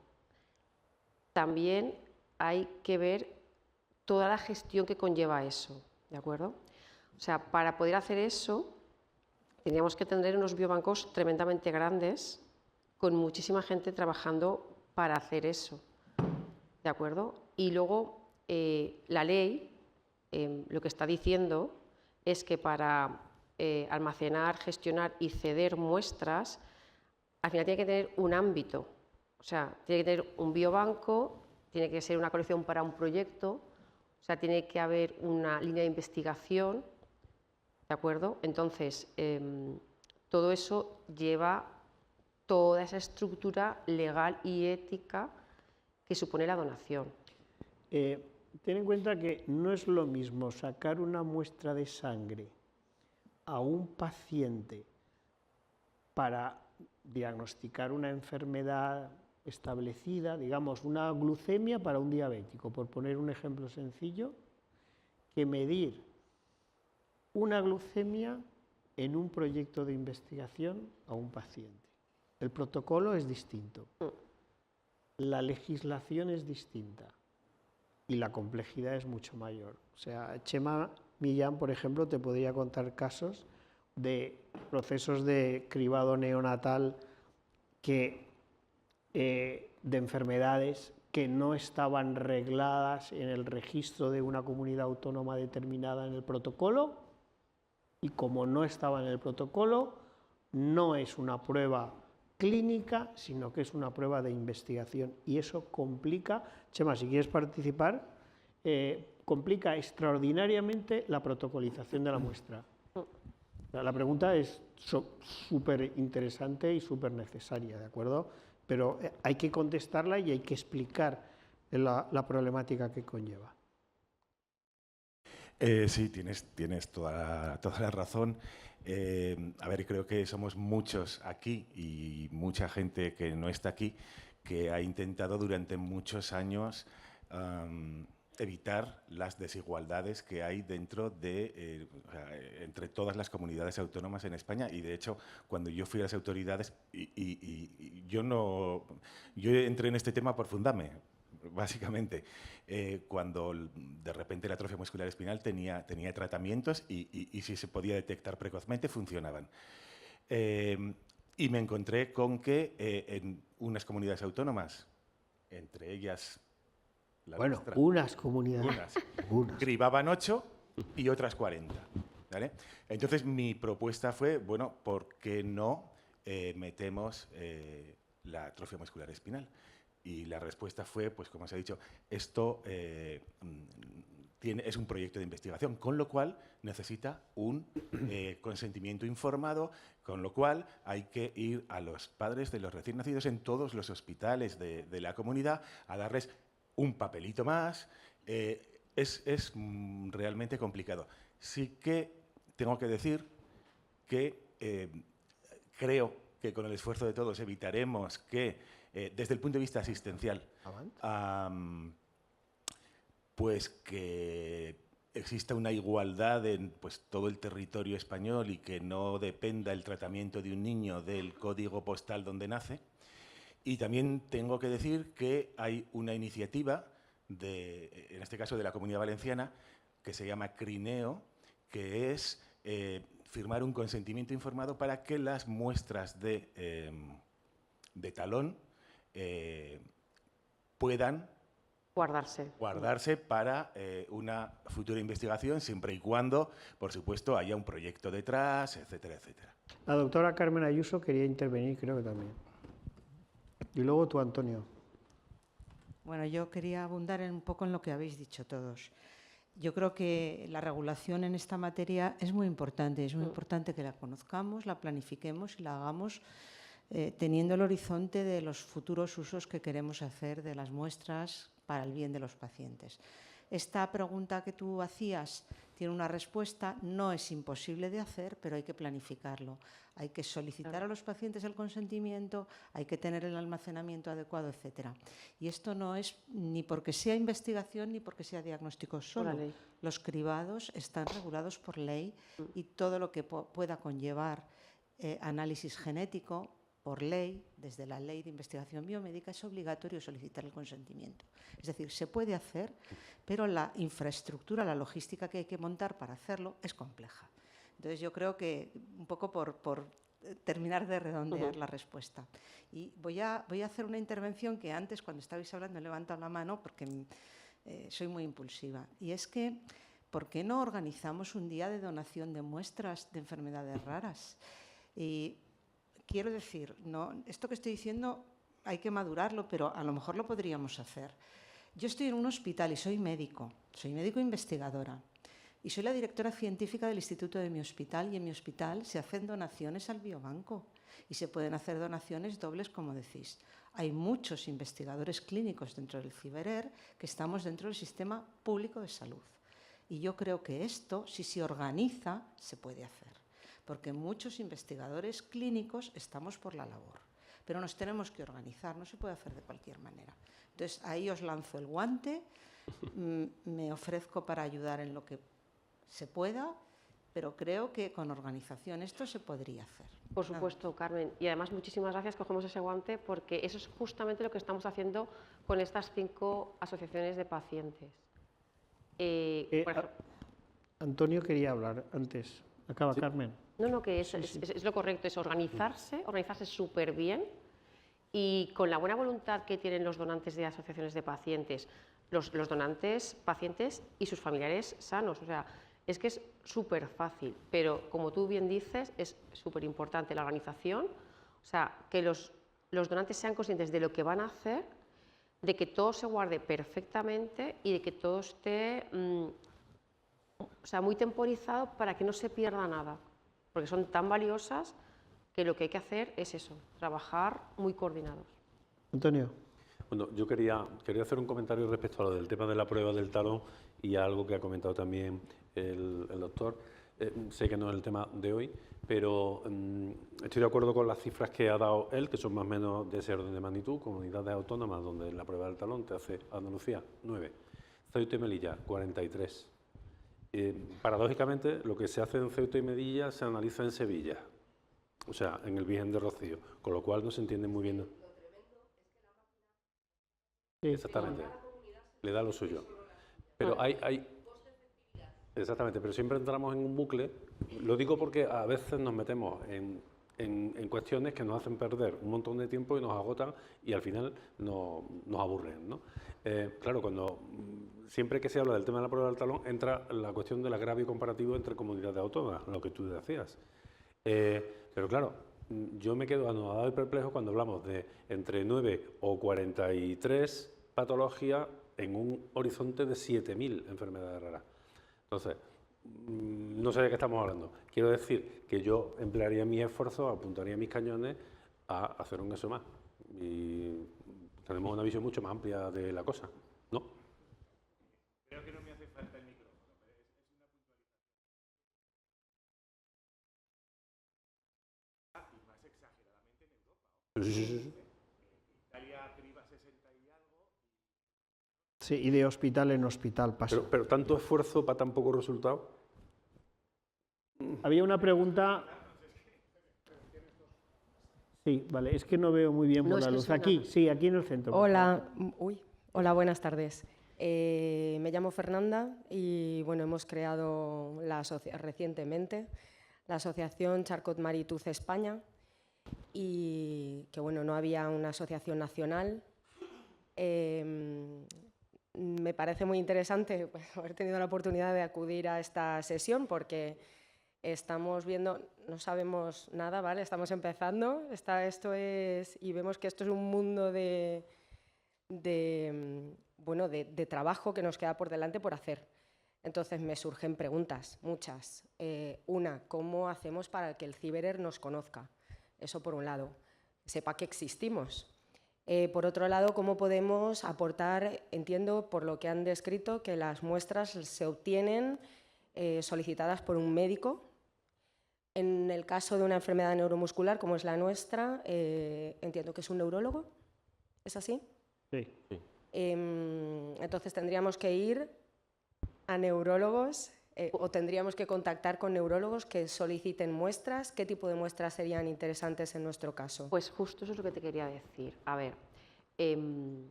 también hay que ver toda la gestión que conlleva eso, ¿de acuerdo? O sea, para poder hacer eso, teníamos que tener unos biobancos tremendamente grandes, con muchísima gente trabajando para hacer eso, ¿de acuerdo? Y luego la ley lo que está diciendo es que para almacenar, gestionar y ceder muestras, al final tiene que tener un ámbito, o sea, tiene que tener un biobanco, tiene que ser una colección para un proyecto, o sea, tiene que haber una línea de investigación, ¿de acuerdo? Entonces, todo eso lleva toda esa estructura legal y ética que supone la donación. Ten en cuenta que no es lo mismo sacar una muestra de sangre a un paciente para diagnosticar una enfermedad establecida, digamos, una glucemia para un diabético, por poner un ejemplo sencillo, que medir una glucemia en un proyecto de investigación a un paciente. El protocolo es distinto, la legislación es distinta y la complejidad es mucho mayor. O sea, Chema Millán, por ejemplo, te podría contar casos de procesos de cribado neonatal de enfermedades que no estaban regladas en el registro de una comunidad autónoma determinada en el protocolo, y como no estaba en el protocolo, no es una prueba clínica, sino que es una prueba de investigación. Y eso complica, Chema, si quieres participar, complica extraordinariamente la protocolización de la muestra. La pregunta es súper interesante y súper necesaria, ¿de acuerdo? Pero hay que contestarla y hay que explicar la problemática que conlleva. Sí, tienes toda la razón. A ver, creo que somos muchos aquí y mucha gente que no está aquí que ha intentado durante muchos años evitar las desigualdades que hay dentro de entre todas las comunidades autónomas en España. Y de hecho, cuando yo fui a las autoridades, yo entré en este tema por Fundame, básicamente, cuando de repente la atrofia muscular espinal tenía tratamientos y si se podía detectar precozmente funcionaban. Y me encontré con que en unas comunidades autónomas, entre ellas unas comunidades, cribaban 8 y otras 40. ¿Vale? Entonces mi propuesta fue, bueno, ¿por qué no metemos la atrofia muscular espinal? Y la respuesta fue, pues como os he dicho, esto es un proyecto de investigación, con lo cual necesita un consentimiento informado, con lo cual hay que ir a los padres de los recién nacidos en todos los hospitales de la comunidad a darles un papelito más es realmente complicado. Sí que tengo que decir que creo que con el esfuerzo de todos evitaremos que, desde el punto de vista asistencial, pues que exista una igualdad en pues, todo el territorio español y que no dependa el tratamiento de un niño del código postal donde nace. Y también tengo que decir que hay una iniciativa, en este caso de la Comunidad Valenciana, que se llama CRINEO, que es firmar un consentimiento informado para que las muestras de talón puedan guardarse para una futura investigación, siempre y cuando, por supuesto, haya un proyecto detrás, etcétera, etcétera. La doctora Carmen Ayuso quería intervenir, creo que también. Y luego tú, Antonio. Bueno, yo quería abundar un poco en lo que habéis dicho todos. Yo creo que la regulación en esta materia es muy importante que la conozcamos, la planifiquemos y la hagamos teniendo el horizonte de los futuros usos que queremos hacer de las muestras para el bien de los pacientes. Esta pregunta que tú hacías tiene una respuesta, no es imposible de hacer, pero hay que planificarlo. Hay que solicitar a los pacientes el consentimiento, hay que tener el almacenamiento adecuado, etcétera. Y esto no es ni porque sea investigación ni porque sea diagnóstico solo. Los cribados están regulados por ley y todo lo que pueda conllevar análisis genético, por ley, desde la Ley de Investigación Biomédica, es obligatorio solicitar el consentimiento. Es decir, se puede hacer, pero la infraestructura, la logística que hay que montar para hacerlo es compleja. Entonces, yo creo que, un poco por terminar de redondear la respuesta. Y voy a hacer una intervención que antes, cuando estabais hablando, he levantado la mano porque soy muy impulsiva. Y es que, ¿por qué no organizamos un día de donación de muestras de enfermedades raras? Y quiero decir, no, esto que estoy diciendo hay que madurarlo, pero a lo mejor lo podríamos hacer. Yo estoy en un hospital y soy médico investigadora y soy la directora científica del instituto de mi hospital, y en mi hospital se hacen donaciones al biobanco y se pueden hacer donaciones dobles, como decís. Hay muchos investigadores clínicos dentro del CIBERER que estamos dentro del sistema público de salud. Y yo creo que esto, si se organiza, se puede hacer. Porque muchos investigadores clínicos estamos por la labor, pero nos tenemos que organizar, no se puede hacer de cualquier manera. Entonces, ahí os lanzo el guante, me ofrezco para ayudar en lo que se pueda, pero creo que con organización esto se podría hacer. Por supuesto, Carmen, y además muchísimas gracias, cogemos ese guante, porque eso es justamente lo que estamos haciendo con estas 5 asociaciones de pacientes. Antonio quería hablar antes. Acaba, sí. Carmen. No, que es lo correcto, es organizarse súper bien, y con la buena voluntad que tienen los donantes de asociaciones de pacientes, los donantes, pacientes y sus familiares sanos. O sea, es que es súper fácil, pero como tú bien dices, es súper importante la organización, o sea, que los donantes sean conscientes de lo que van a hacer, de que todo se guarde perfectamente y de que todo esté muy temporizado para que no se pierda nada, porque son tan valiosas que lo que hay que hacer es eso, trabajar muy coordinados. Antonio. Bueno, yo quería hacer un comentario respecto a lo del tema de la prueba del talón y a algo que ha comentado también el doctor. Sé que no es el tema de hoy, pero estoy de acuerdo con las cifras que ha dado él, que son más o menos de ese orden de magnitud. Comunidades autónomas donde la prueba del talón te hace Andalucía, 9. Ceuta y Melilla, 43. Paradójicamente, lo que se hace en Ceuta y Melilla se analiza en Sevilla, o sea, en el Virgen de Rocío, con lo cual no se entiende muy bien. Exactamente, le da lo suyo. Pero exactamente, pero siempre entramos en un bucle. Lo digo porque a veces nos metemos en cuestiones que nos hacen perder un montón de tiempo y nos agotan y al final nos aburren, ¿no? Claro, siempre que se habla del tema de la prueba del talón entra la cuestión del agravio comparativo entre comunidades autónomas, lo que tú decías. Pero claro, yo me quedo anodado y perplejo cuando hablamos de entre 9 o 43 patologías en un horizonte de 7.000 enfermedades raras. Entonces, no sé de qué estamos hablando. Quiero decir que yo emplearía mis esfuerzos, apuntaría mis cañones a hacer un eso más. Y tenemos una visión mucho más amplia de la cosa, ¿no? Sí. Sí, y de hospital en hospital pasa. Pero tanto esfuerzo para tan poco resultado. Había una pregunta. Sí, vale, es que no veo muy bien por la luz. Aquí, sí, aquí en el centro. Hola, hola, buenas tardes. Me llamo Fernanda y bueno, hemos creado recientemente la asociación Charcot Marie-Tooth España y que bueno, no había una asociación nacional. Me parece muy interesante haber tenido la oportunidad de acudir a esta sesión porque estamos viendo, no sabemos nada, ¿vale? Estamos empezando, y vemos que esto es un mundo de trabajo que nos queda por delante por hacer. Entonces me surgen preguntas, muchas. Una, ¿cómo hacemos para que el Ciberer nos conozca? Eso por un lado, sepa que existimos. Por otro lado, ¿cómo podemos aportar? Entiendo, por lo que han descrito, que las muestras se obtienen solicitadas por un médico. En el caso de una enfermedad neuromuscular, como es la nuestra, entiendo que es un neurólogo. ¿Es así? Sí. Entonces, tendríamos que ir a neurólogos o tendríamos que contactar con neurólogos que soliciten muestras. ¿Qué tipo de muestras serían interesantes en nuestro caso? Pues justo eso es lo que te quería decir. A ver,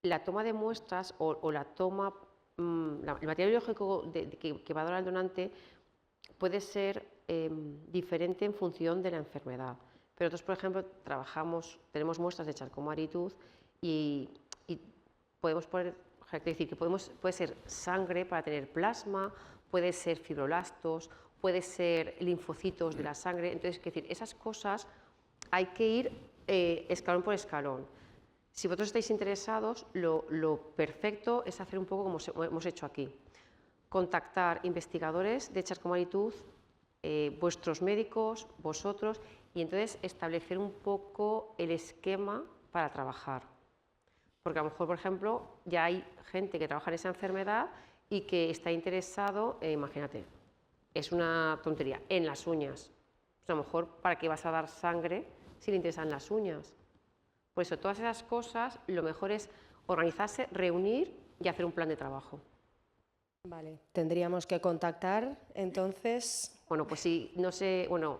la toma de muestras o la toma, el material biológico que va a dar el donante puede ser diferente en función de la enfermedad. Pero nosotros, por ejemplo, tenemos muestras de Charcot Marie-Tooth y podemos poner, decir, que puede ser sangre para tener plasma, puede ser fibroblastos, puede ser linfocitos de la sangre. Entonces, es decir, esas cosas hay que ir escalón por escalón. Si vosotros estáis interesados, lo perfecto es hacer un poco como hemos hecho aquí. Contactar investigadores de Charcot Marie-Tooth, vuestros médicos, vosotros, y entonces establecer un poco el esquema para trabajar. Porque a lo mejor, por ejemplo, ya hay gente que trabaja en esa enfermedad y que está interesado, imagínate, es una tontería, en las uñas. Pues a lo mejor, ¿para qué vas a dar sangre si le interesan las uñas? Por eso, todas esas cosas, lo mejor es organizarse, reunir y hacer un plan de trabajo. Vale, tendríamos que contactar, entonces... Bueno, pues sí, no sé, bueno,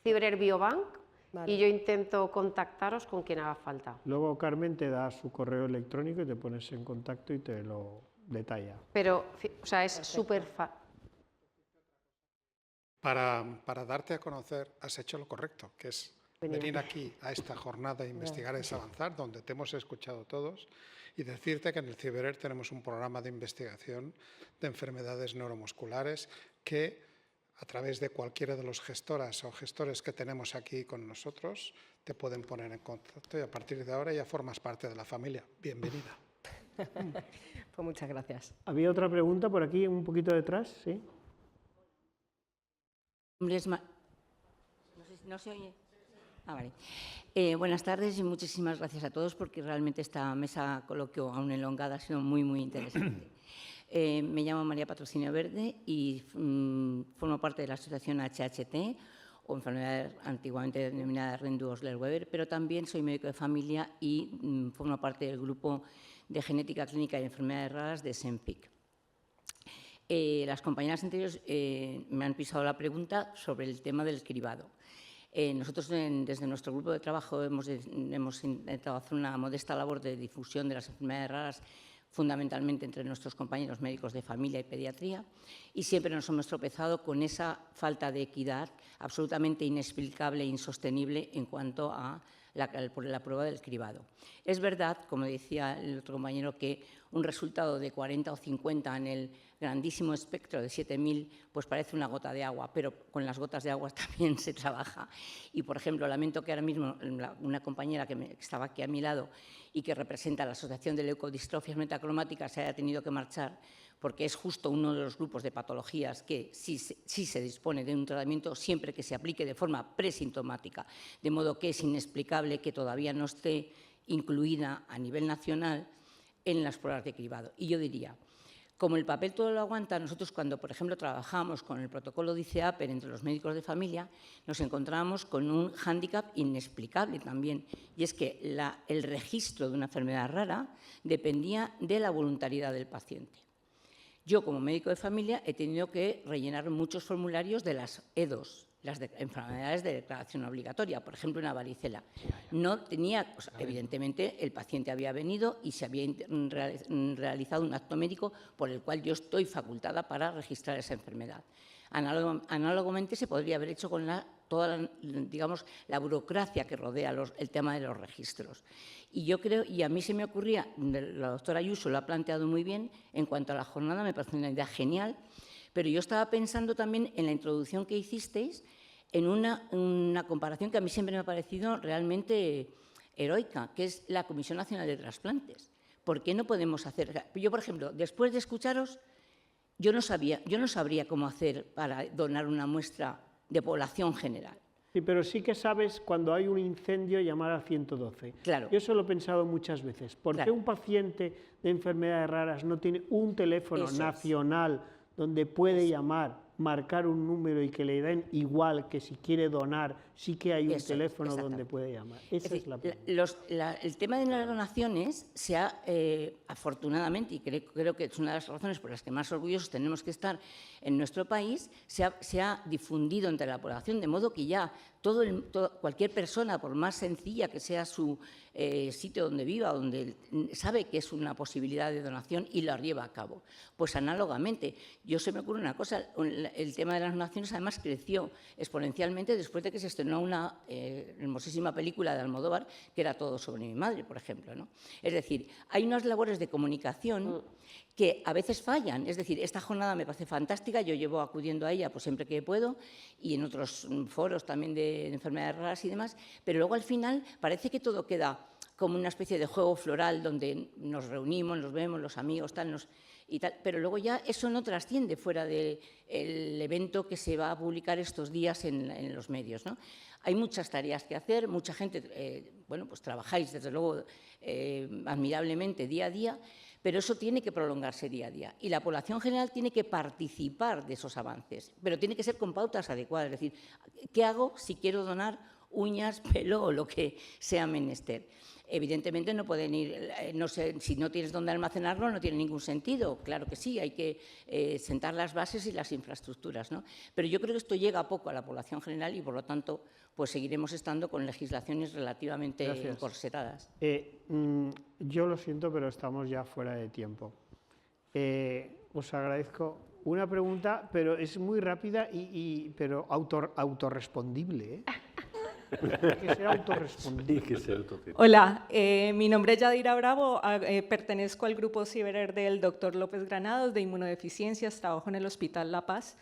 Ciberer Biobank, vale. Y yo intento contactaros con quien haga falta. Luego Carmen te da su correo electrónico y te pones en contacto y te lo detalla. Pero, o sea, es súper fácil. Para darte a conocer, has hecho lo correcto, que es venir aquí a esta jornada Investigar es Avanzar, donde te hemos escuchado todos, y decirte que en el Ciberer tenemos un programa de investigación de enfermedades neuromusculares que, a través de cualquiera de los gestoras o gestores que tenemos aquí con nosotros, te pueden poner en contacto y a partir de ahora ya formas parte de la familia. Bienvenida. Pues muchas gracias. ¿Había otra pregunta por aquí, un poquito detrás? Sí. ¿No se oye? Ah, vale. Buenas tardes y muchísimas gracias a todos porque realmente esta mesa coloquio aún elongada ha sido muy, muy interesante. Me llamo María Patrocinio Verde y formo parte de la asociación HHT, o enfermedad antiguamente denominada Rendu-Osler-Weber, pero también soy médico de familia y formo parte del grupo de genética clínica y enfermedades raras de SEMPIC. Las compañeras anteriores me han pisado la pregunta sobre el tema del cribado. Nosotros, desde nuestro grupo de trabajo, hemos intentado hacer una modesta labor de difusión de las enfermedades raras, fundamentalmente entre nuestros compañeros médicos de familia y pediatría, y siempre nos hemos tropezado con esa falta de equidad absolutamente inexplicable e insostenible en cuanto a la prueba del cribado. Es verdad, como decía el otro compañero, que un resultado de 40 o 50 en el grandísimo espectro de 7.000 pues parece una gota de agua, pero con las gotas de agua también se trabaja. Y, por ejemplo, lamento que ahora mismo una compañera que estaba aquí a mi lado y que representa la Asociación de Leucodistrofias Metacromáticas se haya tenido que marchar porque es justo uno de los grupos de patologías que sí se dispone de un tratamiento siempre que se aplique de forma presintomática, de modo que es inexplicable que todavía no esté incluida a nivel nacional en las pruebas de cribado. Y yo diría, como el papel todo lo aguanta, nosotros cuando, por ejemplo, trabajamos con el protocolo de ICEAPER entre los médicos de familia, nos encontrábamos con un hándicap inexplicable también, y es que el registro de una enfermedad rara dependía de la voluntariedad del paciente. Yo, como médico de familia, he tenido que rellenar muchos formularios de las E2, las enfermedades de declaración obligatoria, por ejemplo, una varicela. No tenía, evidentemente, el paciente había venido y se había realizado un acto médico por el cual yo estoy facultada para registrar esa enfermedad. Análogamente se podría haber hecho con toda la burocracia que rodea el tema de los registros. Y yo creo, y a mí se me ocurría, la doctora Ayuso lo ha planteado muy bien, en cuanto a la jornada me parece una idea genial, pero yo estaba pensando también en la introducción que hicisteis, en una comparación que a mí siempre me ha parecido realmente heroica, que es la Comisión Nacional de Trasplantes. ¿Por qué no podemos hacer? Yo, por ejemplo, después de escucharos, yo no sabría cómo hacer para donar una muestra de población general. Sí, pero sí que sabes cuando hay un incendio llamar al 112. Claro. Yo eso lo he pensado muchas veces. ¿Por qué un paciente de enfermedades raras no tiene un teléfono nacional donde puede llamar, marcar un número y que le den igual que si quiere donar, sí que hay un teléfono donde puede llamar? Esa es la pregunta. El tema de las donaciones se ha, afortunadamente, y creo que es una de las razones por las que más orgullosos tenemos que estar en nuestro país, se ha difundido entre la población, de modo que ya cualquier persona, por más sencilla que sea su sitio donde viva, donde sabe que es una posibilidad de donación y lo lleva a cabo. Pues análogamente, se me ocurre una cosa, el tema de las donaciones además creció exponencialmente después de que se estrenó una hermosísima película de Almodóvar, que era Todo sobre mi madre, por ejemplo, ¿no? Es decir, hay unas labores de comunicación que a veces fallan. Es decir, esta jornada me parece fantástica, yo llevo acudiendo a ella pues, siempre que puedo y en otros foros también de enfermedades raras y demás, pero luego al final parece que todo queda como una especie de juego floral donde nos reunimos, nos vemos, los amigos, y tal, pero luego ya eso no trasciende fuera del evento que se va a publicar estos días en los medios, ¿no? Hay muchas tareas que hacer, mucha gente, pues trabajáis desde luego admirablemente día a día, pero eso tiene que prolongarse día a día y la población general tiene que participar de esos avances, pero tiene que ser con pautas adecuadas, es decir, ¿qué hago si quiero donar uñas, pelo o lo que sea menester? Evidentemente no pueden ir, no sé, si no tienes dónde almacenarlo no tiene ningún sentido, claro que sí, hay que sentar las bases y las infraestructuras, ¿no? Pero yo creo que esto llega poco a la población general y por lo tanto pues seguiremos estando con legislaciones relativamente encorsetadas. Yo lo siento, pero estamos ya fuera de tiempo. Os agradezco. Una pregunta, pero es muy rápida, pero autorrespondible, ¿eh? Que sea autorrespondible. Hola, mi nombre es Yadira Bravo, pertenezco al grupo CiberER del Dr. López Granados de Inmunodeficiencias, trabajo en el Hospital La Paz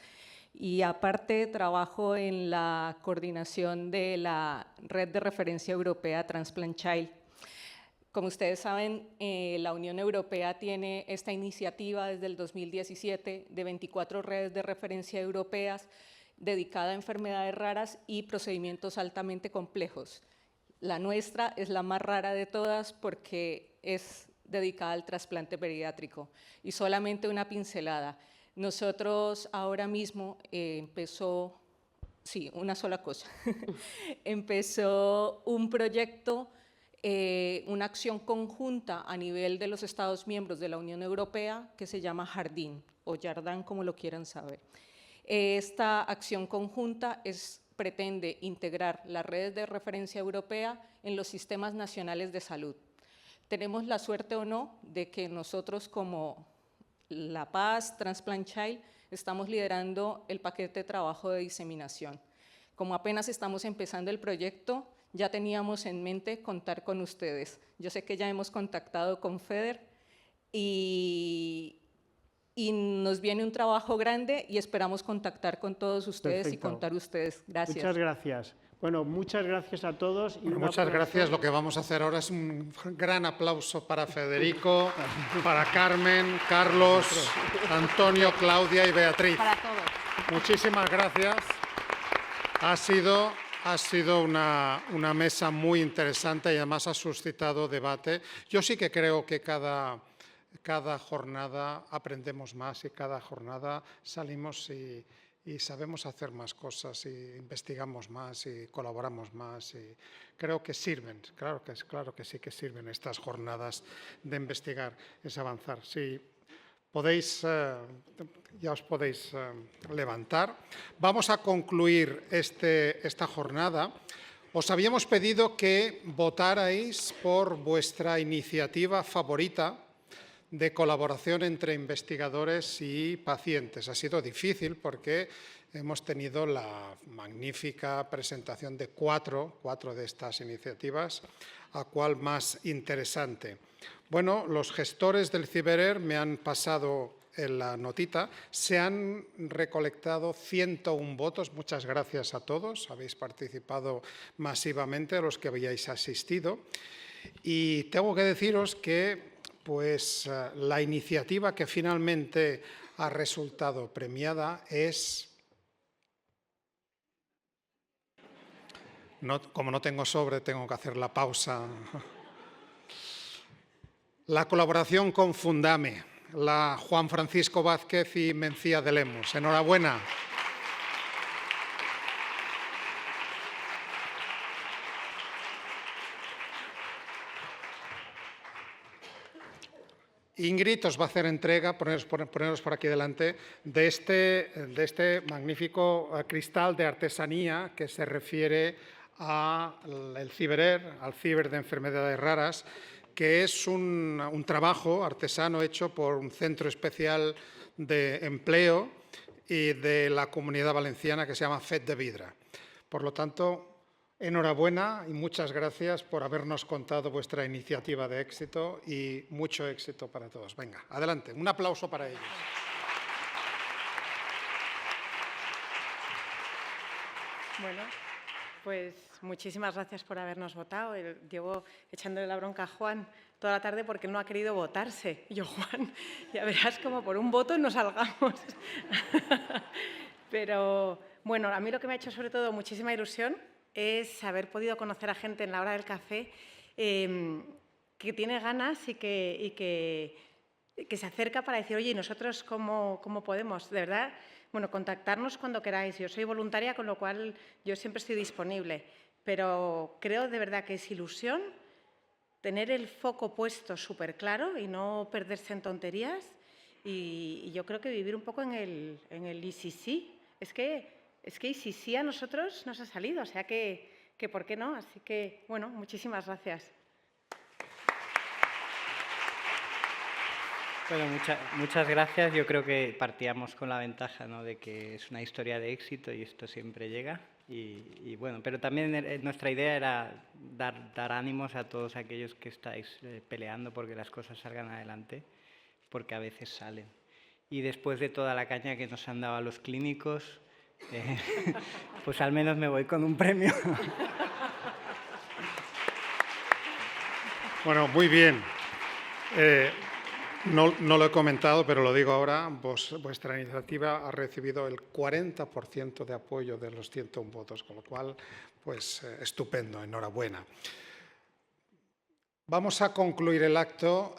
y aparte trabajo en la coordinación de la Red de Referencia Europea Transplant Child. Como ustedes saben, la Unión Europea tiene esta iniciativa desde el 2017 de 24 redes de referencia europeas dedicada a enfermedades raras y procedimientos altamente complejos. La nuestra es la más rara de todas porque es dedicada al trasplante pediátrico. Y solamente una pincelada. Nosotros ahora mismo una sola cosa. Empezó un proyecto, una acción conjunta a nivel de los Estados miembros de la Unión Europea que se llama Jardín o Jardán, como lo quieran saber. Esta acción conjunta pretende integrar las redes de referencia europea en los sistemas nacionales de salud. Tenemos la suerte o no de que nosotros como La Paz, Transplant Child, estamos liderando el paquete de trabajo de diseminación. Como apenas estamos empezando el proyecto, ya teníamos en mente contar con ustedes. Yo sé que ya hemos contactado con FEDER y nos viene un trabajo grande y esperamos contactar con todos ustedes y contar ustedes. Gracias. Muchas gracias. Bueno, muchas gracias a todos. Muchas gracias. Lo que vamos a hacer ahora es un gran aplauso para Federico, para Carmen, Carlos, Antonio, Claudia y Beatriz. Para todos. Muchísimas gracias. Ha sido una mesa muy interesante y además ha suscitado debate. Yo sí que creo que cada cada jornada aprendemos más y cada jornada salimos y sabemos hacer más cosas y investigamos más y colaboramos más y creo que sirven, claro que sí que sirven estas jornadas de investigar, es avanzar. Sí, podéis, ya os podéis levantar. Vamos a concluir esta jornada. Os habíamos pedido que votarais por vuestra iniciativa favorita de colaboración entre investigadores y pacientes. Ha sido difícil porque hemos tenido la magnífica presentación de cuatro de estas iniciativas, a cuál más interesante. Bueno, los gestores del CiberER me han pasado la notita, se han recolectado 101 votos, muchas gracias a todos, habéis participado masivamente, a los que habíais asistido, y tengo que deciros que pues la iniciativa que finalmente ha resultado premiada es, como no tengo sobre, tengo que hacer la pausa, la colaboración con Fundame, la Juan Francisco Vázquez y Mencía de Lemos. Enhorabuena. Ingrid os va a hacer entrega, poneros por aquí delante, de este magnífico cristal de artesanía que se refiere al CiberER, al Ciber de Enfermedades Raras, que es un trabajo artesano hecho por un centro especial de empleo y de la Comunidad Valenciana que se llama FED de Vidra. Por lo tanto, enhorabuena y muchas gracias por habernos contado vuestra iniciativa de éxito y mucho éxito para todos. Venga, adelante. Un aplauso para ellos. Bueno, pues muchísimas gracias por habernos votado. Llevo echándole la bronca a Juan toda la tarde porque él no ha querido votarse. Y yo, Juan, ya verás como por un voto nos salgamos. Pero bueno, a mí lo que me ha hecho sobre todo muchísima ilusión es haber podido conocer a gente en la hora del café que tiene ganas y que se acerca para decir, oye, ¿y nosotros cómo podemos? De verdad, bueno, contactarnos cuando queráis. Yo soy voluntaria, con lo cual yo siempre estoy disponible. Pero creo de verdad que es ilusión tener el foco puesto súper claro y no perderse en tonterías. Y yo creo que vivir un poco en el ICC. Es que ICC a nosotros nos ha salido, o sea que ¿por qué no? Así que, bueno, muchísimas gracias. Bueno, muchas gracias. Yo creo que partíamos con la ventaja, ¿no?, de que es una historia de éxito y esto siempre llega. Y bueno, pero también nuestra idea era dar ánimos a todos aquellos que estáis peleando porque las cosas salgan adelante, porque a veces salen. Y después de toda la caña que nos han dado a los clínicos, pues al menos me voy con un premio. Bueno, muy bien. No lo he comentado, pero lo digo ahora. Vuestra iniciativa ha recibido el 40% de apoyo de los 101 votos, con lo cual, pues estupendo, enhorabuena. Vamos a concluir el acto.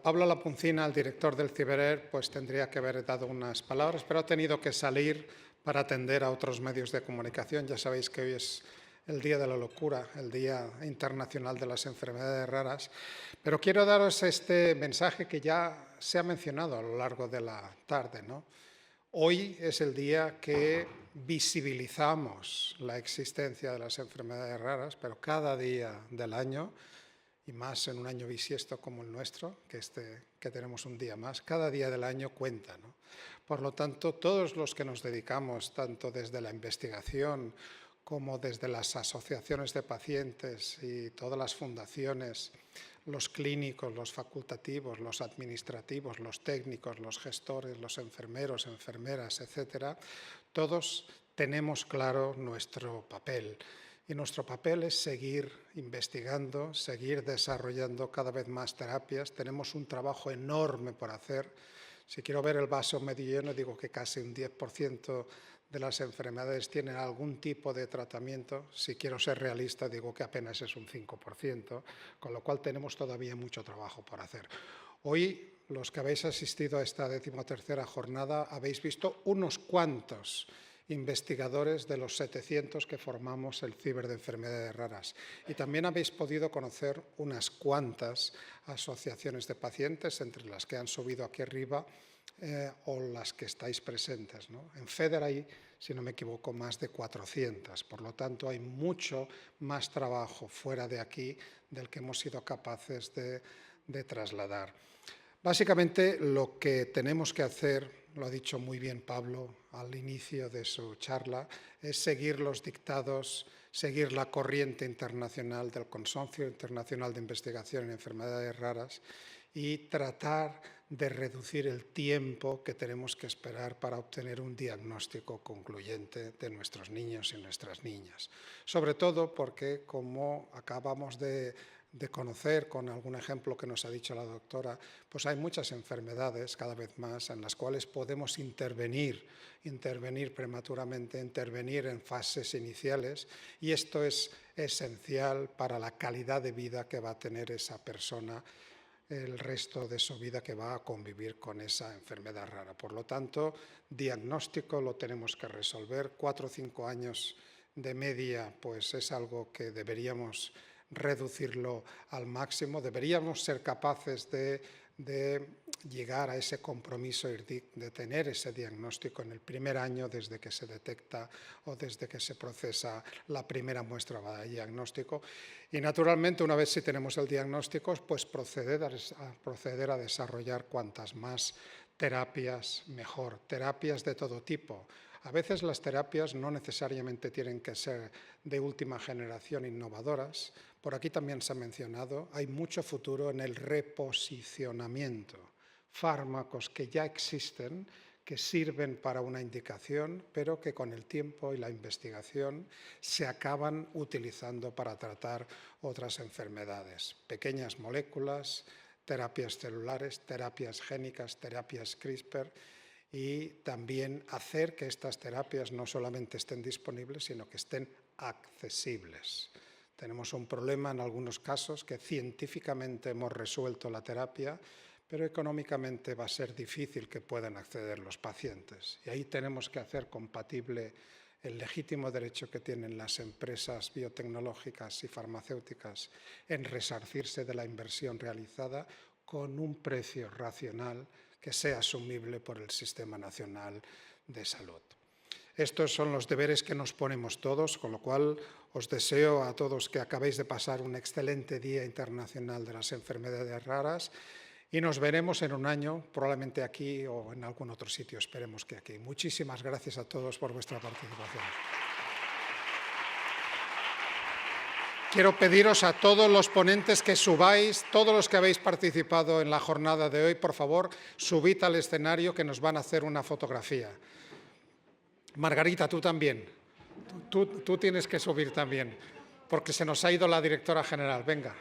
Pablo Lapuncina, el director del CiberER, pues tendría que haber dado unas palabras, pero ha tenido que salir para atender a otros medios de comunicación. Ya sabéis que hoy es el Día de la Locura, el Día Internacional de las Enfermedades Raras. Pero quiero daros este mensaje que ya se ha mencionado a lo largo de la tarde, ¿no? Hoy es el día que visibilizamos la existencia de las enfermedades raras, pero cada día del año, y más en un año bisiesto como el nuestro, que tenemos un día más, cada día del año cuenta, ¿no? Por lo tanto, todos los que nos dedicamos, tanto desde la investigación como desde las asociaciones de pacientes y todas las fundaciones, los clínicos, los facultativos, los administrativos, los técnicos, los gestores, los enfermeros, enfermeras, etcétera, todos tenemos claro nuestro papel. Y nuestro papel es seguir investigando, seguir desarrollando cada vez más terapias. Tenemos un trabajo enorme por hacer. Si quiero ver el vaso medio lleno, digo que casi un 10% de las enfermedades tienen algún tipo de tratamiento. Si quiero ser realista, digo que apenas es un 5%, con lo cual tenemos todavía mucho trabajo por hacer. Hoy los que habéis asistido a esta 13ª jornada, habéis visto unos cuantos investigadores de los 700 que formamos el Ciber de Enfermedades Raras. Y también habéis podido conocer unas cuantas asociaciones de pacientes, entre las que han subido aquí arriba o las que estáis presentes, ¿no? En FEDER hay, si no me equivoco, más de 400. Por lo tanto, hay mucho más trabajo fuera de aquí del que hemos sido capaces de trasladar. Básicamente, lo que tenemos que hacer, lo ha dicho muy bien Pablo al inicio de su charla, es seguir los dictados, seguir la corriente internacional del Consorcio Internacional de Investigación en Enfermedades Raras y tratar de reducir el tiempo que tenemos que esperar para obtener un diagnóstico concluyente de nuestros niños y nuestras niñas. Sobre todo porque, como acabamos de conocer con algún ejemplo que nos ha dicho la doctora, pues hay muchas enfermedades cada vez más en las cuales podemos intervenir prematuramente, intervenir en fases iniciales, y esto es esencial para la calidad de vida que va a tener esa persona el resto de su vida, que va a convivir con esa enfermedad rara. Por lo tanto, diagnóstico lo tenemos que resolver. 4 o 5 años de media, pues es algo que deberíamos reducirlo al máximo. Deberíamos ser capaces de llegar a ese compromiso IRDIC, de tener ese diagnóstico en el primer año desde que se detecta o desde que se procesa la primera muestra de diagnóstico. Y naturalmente, una vez si tenemos el diagnóstico, pues proceder a desarrollar cuantas más terapias mejor, terapias de todo tipo. A veces las terapias no necesariamente tienen que ser de última generación innovadoras. Por aquí también se ha mencionado, hay mucho futuro en el reposicionamiento. Fármacos que ya existen, que sirven para una indicación, pero que con el tiempo y la investigación se acaban utilizando para tratar otras enfermedades. Pequeñas moléculas, terapias celulares, terapias génicas, terapias CRISPR, y también hacer que estas terapias no solamente estén disponibles, sino que estén accesibles. Tenemos un problema en algunos casos que científicamente hemos resuelto la terapia, pero económicamente va a ser difícil que puedan acceder los pacientes. Y ahí tenemos que hacer compatible el legítimo derecho que tienen las empresas biotecnológicas y farmacéuticas en resarcirse de la inversión realizada con un precio racional que sea asumible por el Sistema Nacional de Salud. Estos son los deberes que nos ponemos todos, con lo cual os deseo a todos que acabéis de pasar un excelente Día Internacional de las Enfermedades Raras y nos veremos en un año, probablemente aquí o en algún otro sitio, esperemos que aquí. Muchísimas gracias a todos por vuestra participación. Quiero pediros a todos los ponentes que subáis, todos los que habéis participado en la jornada de hoy, por favor, subid al escenario que nos van a hacer una fotografía. Margarita, tú también. Tú tienes que subir también, porque se nos ha ido la directora general. Venga.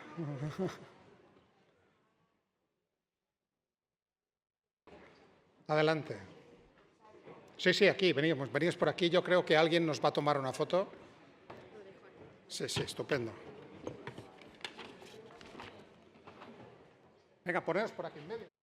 Adelante. Sí, aquí, venimos por aquí. Yo creo que alguien nos va a tomar una foto. Sí, estupendo. Venga, poneros por aquí en medio.